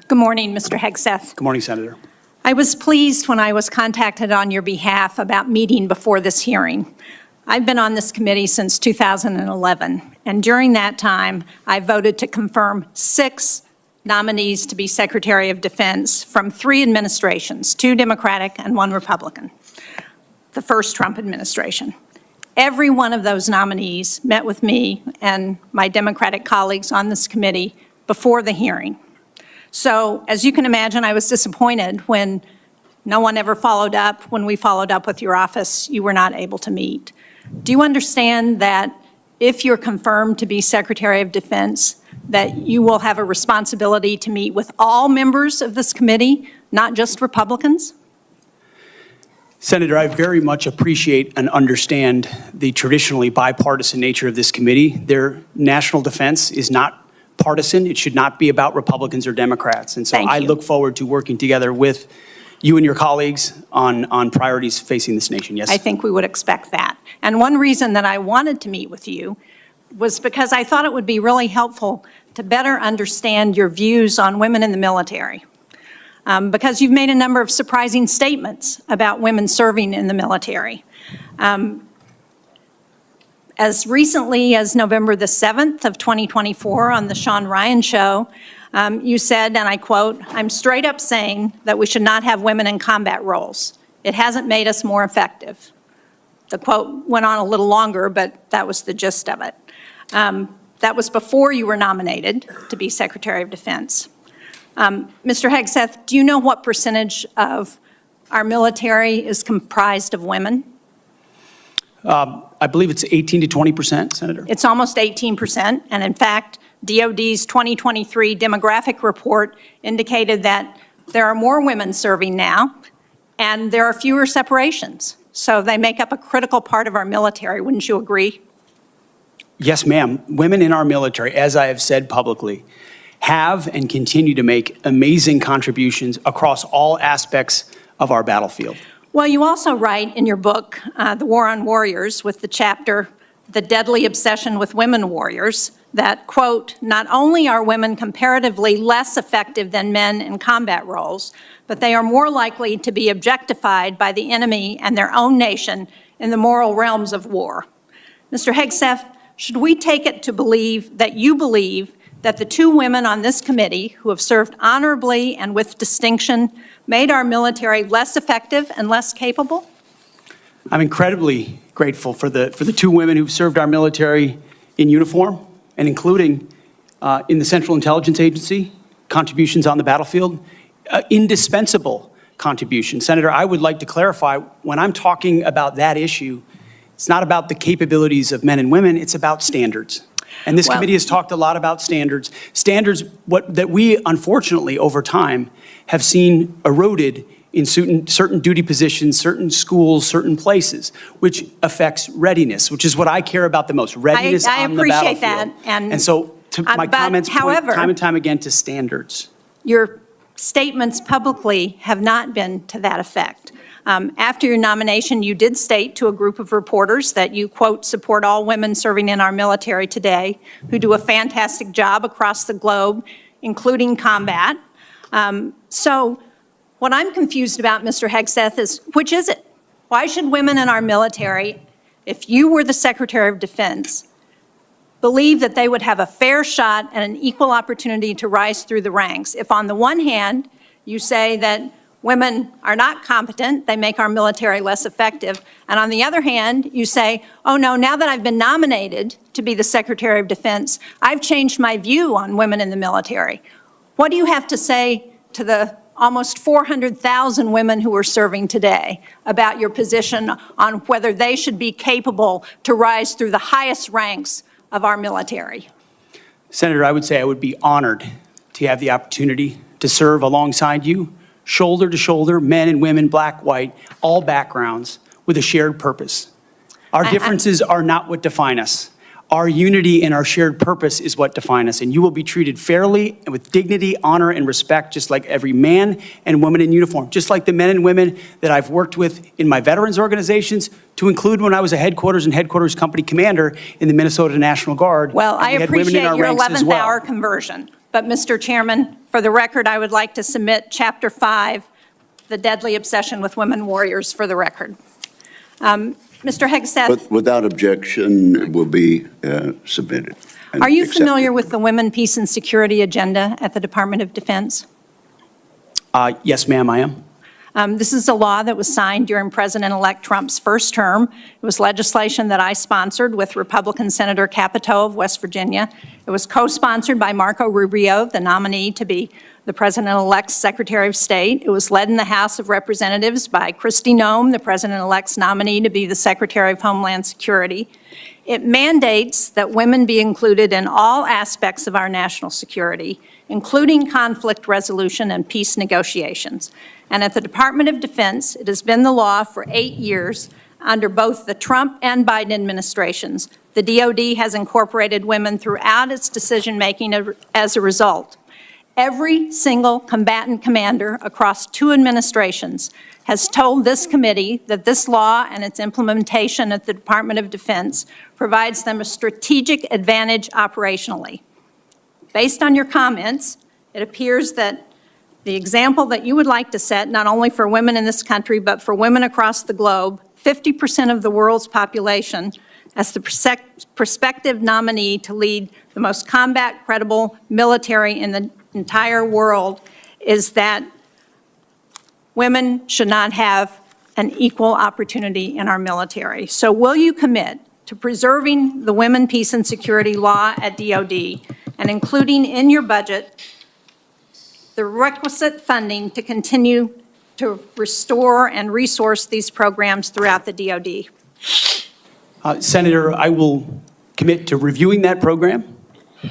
Good morning, Mr. Hegseth. Good morning, Senator. I was pleased when I was contacted on your behalf about meeting before this hearing. I've been on this committee since 2011, and during that time, I voted to confirm 6 nominees to be Secretary of Defense from 3 administrations, 2 Democratic and 1 Republican, the first Trump administration. Every one of those nominees met with me and my Democratic colleagues on this committee before the hearing. So, as you can imagine, I was disappointed when no one ever followed up. When we followed up with your office, you were not able to meet. Do you understand that if you're confirmed to be Secretary of Defense, that you will have a responsibility to meet with all members of this committee, not just Republicans? Senator, I very much appreciate and understand the traditionally bipartisan nature of this committee. Their national defense is not partisan. It should not be about Republicans or Democrats. And so I look forward to working together with you and your colleagues on priorities facing this nation. Yes? I think we would expect that. And one reason that I wanted to meet with you was because I thought it would be really helpful to better understand your views on women in the military. Because you've made a number of surprising statements about women serving in the military. As recently as November the 7th of 2024 on the Sean Ryan Show, you said, and I quote, "I'm straight up saying that we should not have women in combat roles. It hasn't made us more effective." The quote went on a little longer, but that was the gist of it. That was before you were nominated to be Secretary of Defense. Mr. Hegseth, do you know what percentage of our military is comprised of women? I believe it's 18 to 20%, Senator. It's almost 18%, and in fact, DOD's 2023 demographic report indicated that there are more women serving now, and there are fewer separations. So they make up a critical part of our military, wouldn't you agree? Yes, ma'am. Women in our military, as I have said publicly, have and continue to make amazing contributions across all aspects of our battlefield. Well, you also write in your book, The War on Warriors, with the chapter, The Deadly Obsession with Women Warriors, that, quote, "Not only are women comparatively less effective than men in combat roles, but they are more likely to be objectified by the enemy and their own nation in the moral realms of war." Mr. Hegseth, should we take it to believe that you believe that the 2 women on this committee who have served honorably and with distinction made our military less effective and less capable? I'm incredibly grateful for the 2 women who've served our military in uniform, and including in the Central Intelligence Agency, contributions on the battlefield, indispensable contributions. Senator, I would like to clarify, when I'm talking about that issue, it's not about the capabilities of men and women, it's about standards. And this committee has talked a lot about standards. Standards that we, unfortunately, over time, have seen eroded in certain duty positions, certain schools, certain places, which affects readiness, which is what I care about the most, readiness on the battlefield. I appreciate that. And so my comments point time and time again to standards. Your statements publicly have not been to that effect. After your nomination, you did state to a group of reporters that you, quote, "support all women serving in our military today who do a fantastic job across the globe, including combat." So what I'm confused about, Mr. Hegseth, is which is it? Why should women in our military, if you were the Secretary of Defense, believe that they would have a fair shot and an equal opportunity to rise through the ranks? If on the one hand, you say that women are not competent, they make our military less effective, and on the other hand, you say, oh no, now that I've been nominated to be the Secretary of Defense, I've changed my view on women in the military. What do you have to say to the almost 400,000 women who are serving today about your position on whether they should be capable to rise through the highest ranks of our military? Senator, I would say I would be honored to have the opportunity to serve alongside you, shoulder to shoulder, men and women, black, white, all backgrounds, with a shared purpose. Our differences are not what define us. Our unity and our shared purpose is what define us, and you will be treated fairly and with dignity, honor, and respect, just like every man and woman in uniform, just like the men and women that I've worked with in my veterans organizations, to include when I was a headquarters and headquarters company commander in the Minnesota National Guard. Well, I We had women in appreciate our your ranks as 11th well. hour conversion. But, Mr. Chairman, for the record, I would like to submit Chapter 5, The Deadly Obsession with Women Warriors, for the record. Mr. Hegseth, But without objection, it will be submitted. and are you accepted. familiar with the Women, Peace, and Security agenda at the Department of Defense? Yes, ma'am, I am. This is a law that was signed during President-elect Trump's first term. It was legislation that I sponsored with Republican Senator Capito of West Virginia. It was co-sponsored by Marco Rubio, the nominee to be the President-elect's Secretary of State. It was led in the House of Representatives by Kristi Noem, the President-elect's nominee to be the Secretary of Homeland Security. It mandates that women be included in all aspects of our national security, including conflict resolution and peace negotiations. And at the Department of Defense, it has been the law for 8 years under both the Trump and Biden administrations. The DoD has incorporated women throughout its decision-making as a result. Every single combatant commander across 2 administrations has told this committee that this law and its implementation at the Department of Defense provides them a strategic advantage operationally. Based on your comments, it appears that the example that you would like to set, not only for women in this country, but for women across the globe, 50% of the world's population, as the prospective nominee to lead the most combat-credible military in the entire world, is that women should not have an equal opportunity in our military. So will you commit to preserving the Women, Peace, and Security law at DoD and including in your budget the requisite funding to continue to restore and resource these programs throughout the DoD? Senator, I will commit to reviewing that program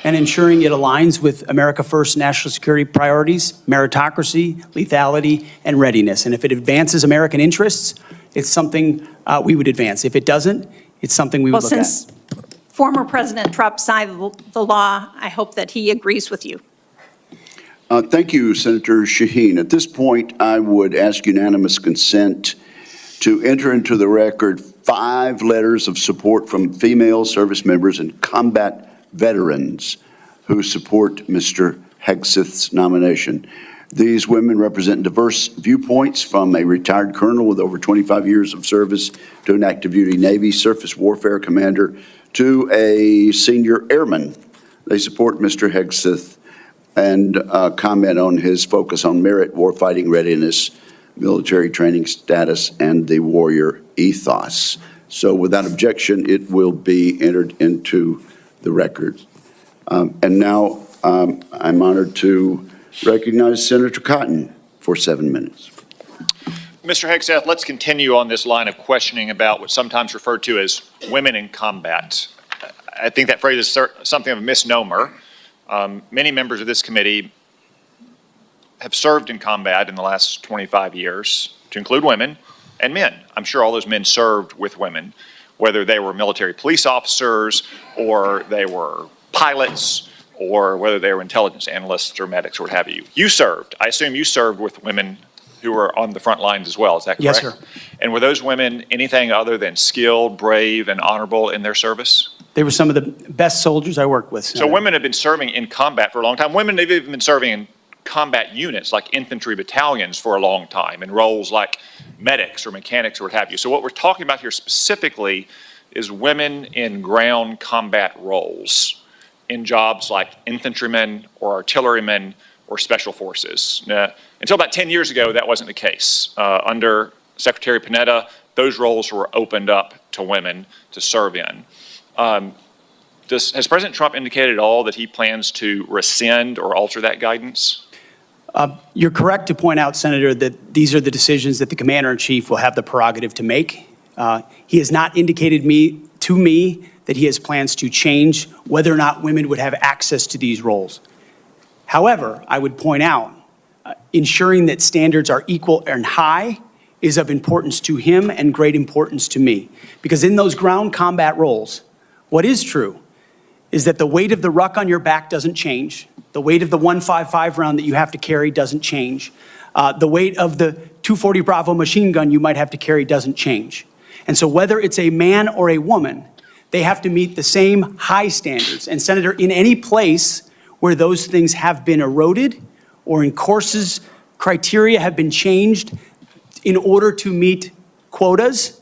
and ensuring it aligns with America First national security priorities, meritocracy, lethality, and readiness. And if it advances American interests, it's something we would advance. If it doesn't, it's something we would look at. Well, since former President Trump signed the law, I hope that he agrees with you. Thank you, Senator Shaheen. At this point, I would ask unanimous consent to enter into the record 5 letters of support from female service members and combat veterans who support Mr. Hegseth's nomination. These women represent diverse viewpoints, from a retired colonel with over 25 years of service to an active duty Navy surface warfare commander to a senior airman. They support Mr. Hegseth and comment on his focus on merit, warfighting readiness, military training status, and the warrior ethos. So without objection, it will be entered into the record. And now I'm honored to recognize Senator Cotton for 7 minutes. Mr. Hegseth, let's continue on this line of questioning about what's sometimes referred to as women in combat. I think that phrase is something of a misnomer. Many members of this committee have served in combat in the last 25 years, to include women and men. I'm sure all those men served with women, whether they were military police officers or they were pilots or whether they were intelligence analysts or medics or what have you. You served. I assume you served with women who were on the front lines as well. Is that correct? Yes, sir. And were those women anything other than skilled, brave, and honorable in their service? They were some of the best soldiers I worked with, Senator. So women have been serving in combat for a long time. Women have even been serving in combat units like infantry battalions for a long time in roles like medics or mechanics or what have you. So what we're talking about here specifically is women in ground combat roles in jobs like infantrymen or artillerymen or special forces. Until about 10 years ago, that wasn't the case. Under Secretary Panetta, those roles were opened up to women to serve in. Has President Trump indicated at all that he plans to rescind or alter that guidance? You're correct to point out, Senator, that these are the decisions that the Commander-in-Chief will have the prerogative to make. He has not indicated to me that he has plans to change whether or not women would have access to these roles. However, I would point out, ensuring that standards are equal and high is of importance to him and great importance to me. Because in those ground combat roles, what is true is that the weight of the ruck on your back doesn't change. The weight of the 155 round that you have to carry doesn't change. The weight of the 240 Bravo machine gun you might have to carry doesn't change. And so whether it's a man or a woman, they have to meet the same high standards. And Senator, in any place where those things have been eroded or in courses, criteria have been changed in order to meet quotas,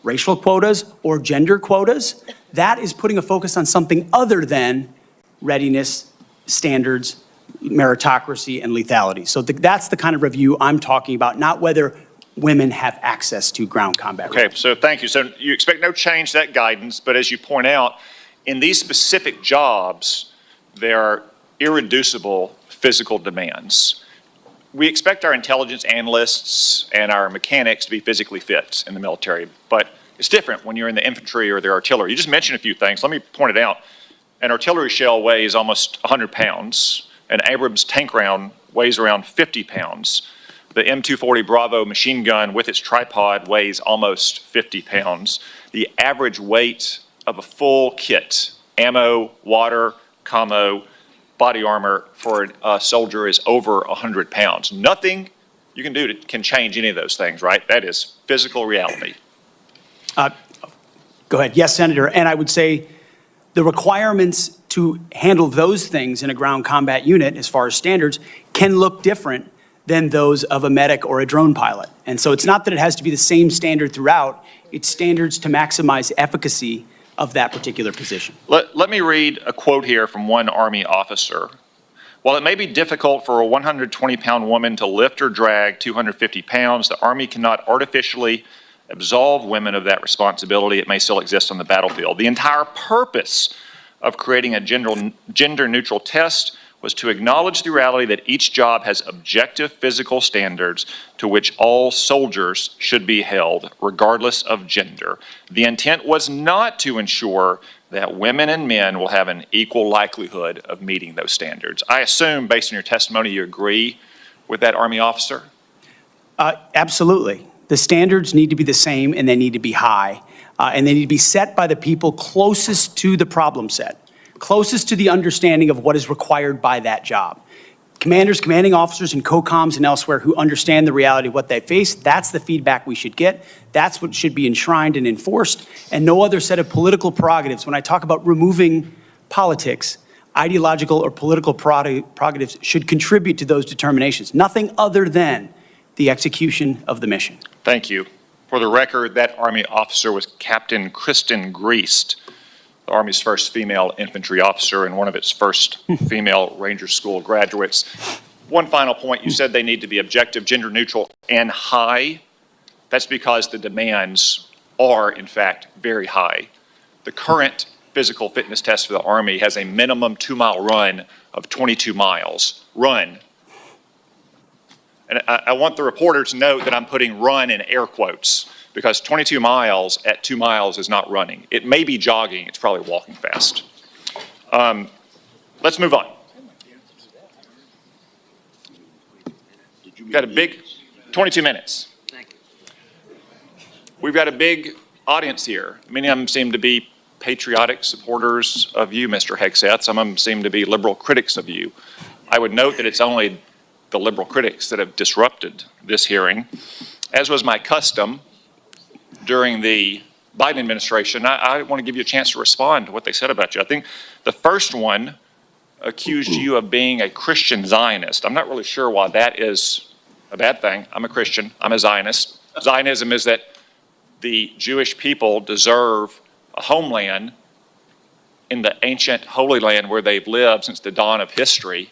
racial quotas or gender quotas, that is putting a focus on something other than readiness, standards, meritocracy, and lethality. So that's the kind of review I'm talking about, not whether women have access to ground combat. Okay, roles. so thank you. So you expect no change to that guidance, but as you point out, in these specific jobs, there are irreducible physical demands. We expect our intelligence analysts and our mechanics to be physically fit in the military, but it's different when you're in the infantry or the artillery. You just mentioned a few things. Let me point it out. An artillery shell weighs almost 100 pounds. An Abrams tank round weighs around 50 pounds. The M240 Bravo machine gun with its tripod weighs almost 50 pounds. The average weight of a full kit, ammo, water, commo, body armor for a soldier is over 100 pounds. Nothing you can do can change any of those things, right? That is physical reality. Go ahead. Yes, Senator. And I would say the requirements to handle those things in a ground combat unit, as far as standards, can look different than those of a medic or a drone pilot. And so it's not that it has to be the same standard throughout, it's standards to maximize efficacy of that particular position. Let me read a quote here from one Army officer. While it may be difficult for a 120-pound woman to lift or drag 250 pounds, the Army cannot artificially absolve women of that responsibility. It may still exist on the battlefield. The entire purpose of creating a gender-neutral test was to acknowledge the reality that each job has objective physical standards to which all soldiers should be held, regardless of gender. The intent was not to ensure that women and men will have an equal likelihood of meeting those standards. I assume, based on your testimony, you agree with that Army officer? Absolutely. The standards need to be the same and they need to be high. And they need to be set by the people closest to the problem set, closest to the understanding of what is required by that job. Commanders, commanding officers, and COCOMs and elsewhere who understand the reality of what they face, that's the feedback we should get. That's what should be enshrined and enforced, and no other set of political prerogatives. When I talk about removing politics, ideological or political prerogatives should contribute to those determinations, nothing other than the execution of the mission. Thank you. For the record, that Army officer was Captain Kristen Griest, the Army's first female infantry officer and one of its first female Ranger School graduates. One final point, you said they need to be objective, gender neutral, and high. That's because the demands are, in fact, very high. The current physical fitness test for the Army has a minimum 2-mile run of 22 miles. Run. And I want the reporter to note that I'm putting run in air quotes, because 22 miles at 2 miles is not running. It may be jogging, it's probably walking fast. Let's move on. We've got a big, 22 minutes. We've got a big audience here. Many of them seem to be patriotic supporters of you, Mr. Hegseth. Some of them seem to be liberal critics of you. I would note that it's only the liberal critics that have disrupted this hearing. As was my custom during the Biden administration, I want to give you a chance to respond to what they said about you. I think the first one accused you of being a Christian Zionist. I'm not really sure why that is a bad thing. I'm a Christian. I'm a Zionist. Zionism is that the Jewish people deserve a homeland in the ancient Holy Land where they've lived since the dawn of history.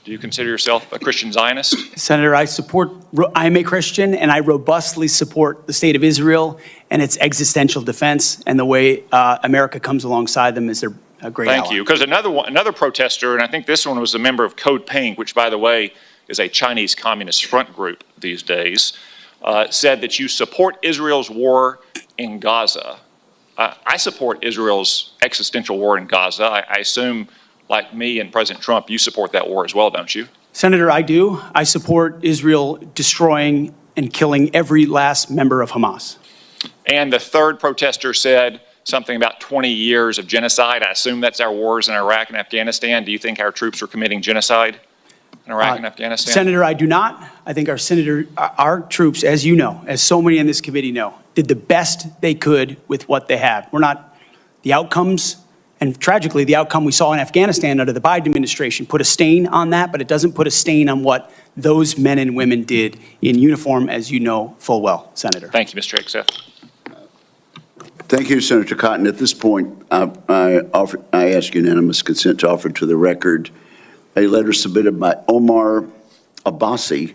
Do you consider yourself a Christian Zionist? Senator, I'm a Christian, and I robustly support the state of Israel and its existential defense, and the way America comes alongside them is a great ally. Thank you. Because another protester, and I think this one was a member of Code Pink, which, by the way, is a Chinese Communist front group these days, said that you support Israel's war in Gaza. I support Israel's existential war in Gaza. I assume, like me and President Trump, you support that war as well, don't you? Senator, I do. I support Israel destroying and killing every last member of Hamas. And the third protester said something about 20 years of genocide. I assume that's our wars in Iraq and Afghanistan. Do you think our troops are committing genocide in Iraq and Afghanistan? Senator, I do not. I think our troops, as you know, as so many in this committee know, did the best they could with what they had. The outcomes, and tragically, the outcome we saw in Afghanistan under the Biden administration put a stain on that, but it doesn't put a stain on what those men and women did in uniform, as you know full well, Senator. Thank you, Mr. Hegseth. Thank you, Senator Cotton. At this point, I ask unanimous consent to offer to the record a letter submitted by Omar Abbasi,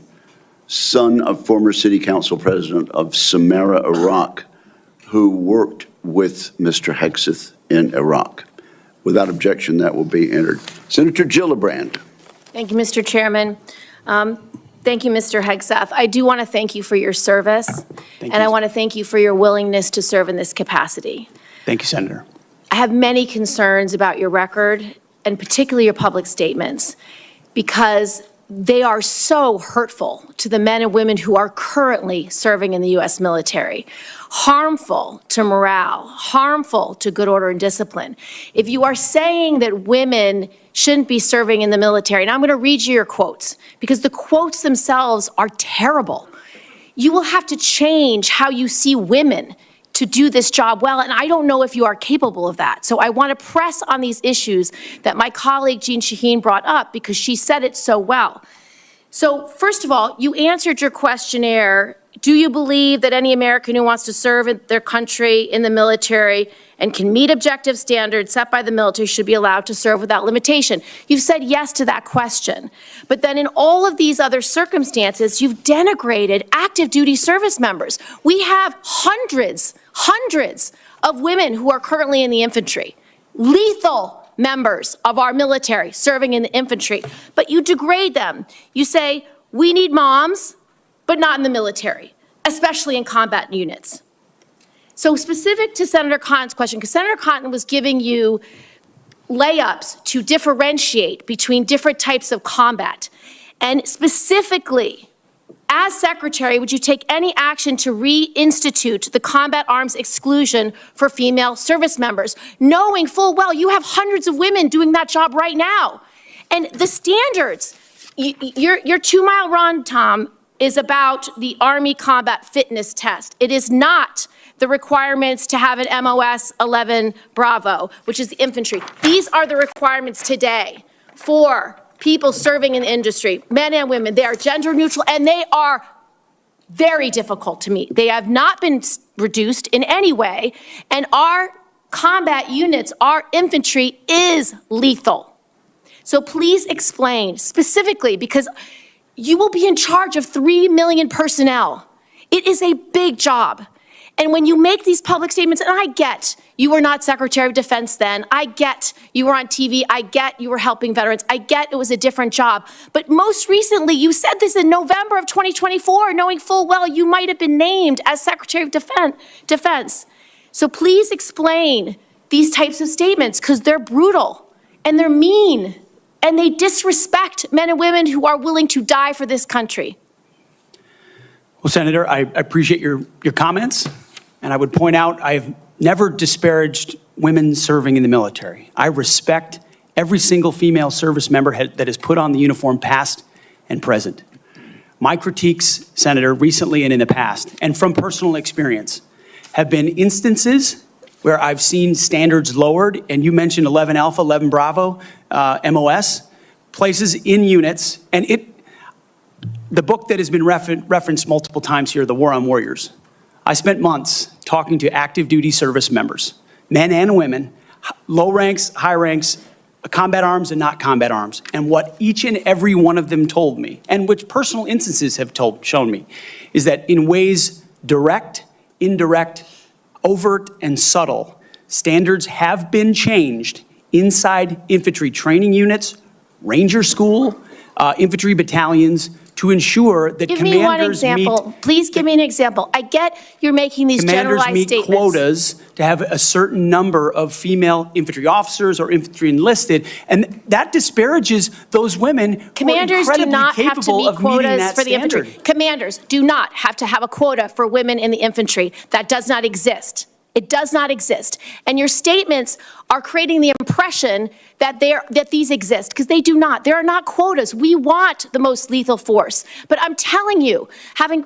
son of former City Council President of Samarra, Iraq, who worked with Mr. Hegseth in Iraq. Without objection, that will be entered. Senator Gillibrand. Thank you, Mr. Chairman. Thank you, Mr. Hegseth. I do want to thank you for your service, and I want to thank you for your willingness to serve in this capacity. Thank you, Senator. I have many concerns about your record, and particularly your public statements, because they are so hurtful to the men and women who are currently serving in the U.S. military, harmful to morale, harmful to good order and discipline. If you are saying that women shouldn't be serving in the military, and I'm going to read you your quotes, because the quotes themselves are terrible. You will have to change how you see women to do this job well, and I don't know if you are capable of that. So I want to press on these issues that my colleague Jean Shaheen brought up, because she said it so well. So first of all, you answered your questionnaire. Do you believe that any American who wants to serve in their country in the military and can meet objective standards set by the military should be allowed to serve without limitation? You've said yes to that question. But then in all of these other circumstances, you've denigrated active duty service members. We have hundreds of women who are currently in the infantry, lethal members of our military serving in the infantry, but you degrade them. You say, we need moms, but not in the military, especially in combat units. So specific to Senator Cotton's question, because Senator Cotton was giving you layups to differentiate between different types of combat, and specifically, as Secretary, would you take any action to reinstitute the combat arms exclusion for female service members, knowing full well you have hundreds of women doing that job right now? And the standards, your 2-mile run, Tom, is about the Army Combat Fitness Test. It is not the requirements to have an MOS 11 Bravo, which is the infantry. These are the requirements today for people serving in the industry, men and women. They are gender neutral, and they are very difficult to meet. They have not been reduced in any way, and our combat units, our infantry is lethal. So please explain specifically, because you will be in charge of 3 million personnel. It is a big job. And when you make these public statements, and I get you were not Secretary of Defense then, I get you were on TV, I get you were helping veterans, I get it was a different job. But most recently, you said this in November of 2024, knowing full well you might have been named as Secretary of Defense. So please explain these types of statements, because they're brutal and they're mean and they disrespect men and women who are willing to die for this country. Well, Senator, I appreciate your comments, and I would point out I have never disparaged women serving in the military. I respect every single female service member that has put on the uniform, past and present. My critiques, Senator, recently and in the past, and from personal experience, have been instances where I've seen standards lowered, and you mentioned 11 Alpha, 11 Bravo, MOS, places in units, and the book that has been referenced multiple times here, The War on Warriors. I spent months talking to active duty service members, men and women, low ranks, high ranks, combat arms and not combat arms. And what each and every one of them told me, and which personal instances have shown me, is that in ways direct, indirect, overt, and subtle, standards have been changed inside infantry training units, ranger school, infantry battalions, to ensure that Give me one commanders example. Please give me an example. I get you're making these generalized meet statements. quotas to have a certain number of female infantry officers or infantry enlisted, and that disparages those women who are Commanders do incredibly not have to capable meet of meeting quotas that for the infantry. standard. Commanders do not have to have a quota for women in the infantry. That does not exist. It does not exist. And your statements are creating the impression that these exist, because they do not. There are not quotas. We want the most lethal force. But I'm telling you, having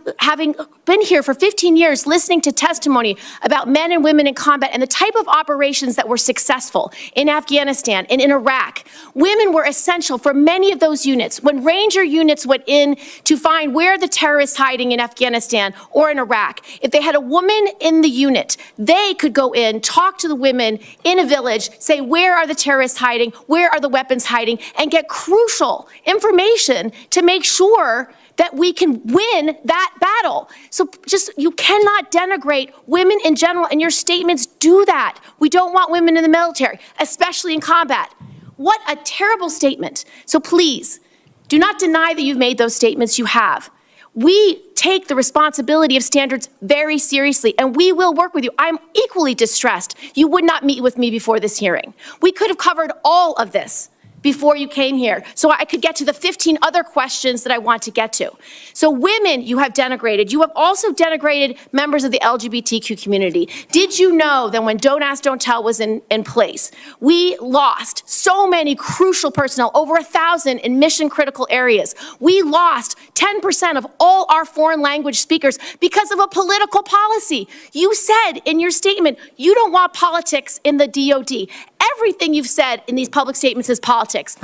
been here for 15 years, listening to testimony about men and women in combat and the type of operations that were successful in Afghanistan and in Iraq, women were essential for many of those units. When Ranger units went in to find where the terrorists hiding in Afghanistan or in Iraq, if they had a woman in the unit, they could go in, talk to the women in a village, say, where are the terrorists hiding? Where are the weapons hiding? And get crucial information to make sure that we can win that battle. So you cannot denigrate women in general, and your statements do that. We don't want women in the military, especially in combat. What a terrible statement. So please, do not deny that you've made those statements. You have. We take the responsibility of standards very seriously, and we will work with you. I'm equally distressed you would not meet with me before this hearing. We could have covered all of this before you came here, so I could get to the 15 other questions that I want to get to. So women, you have denigrated. You have also denigrated members of the LGBTQ community. Did you know that when Don't Ask, Don't Tell was in place, we lost so many crucial personnel, over 1,000 in mission-critical areas. We lost 10% of all our foreign language speakers because of a political policy. You said in your statement, you don't want politics in the DOD. Everything you've said in these public statements is politics.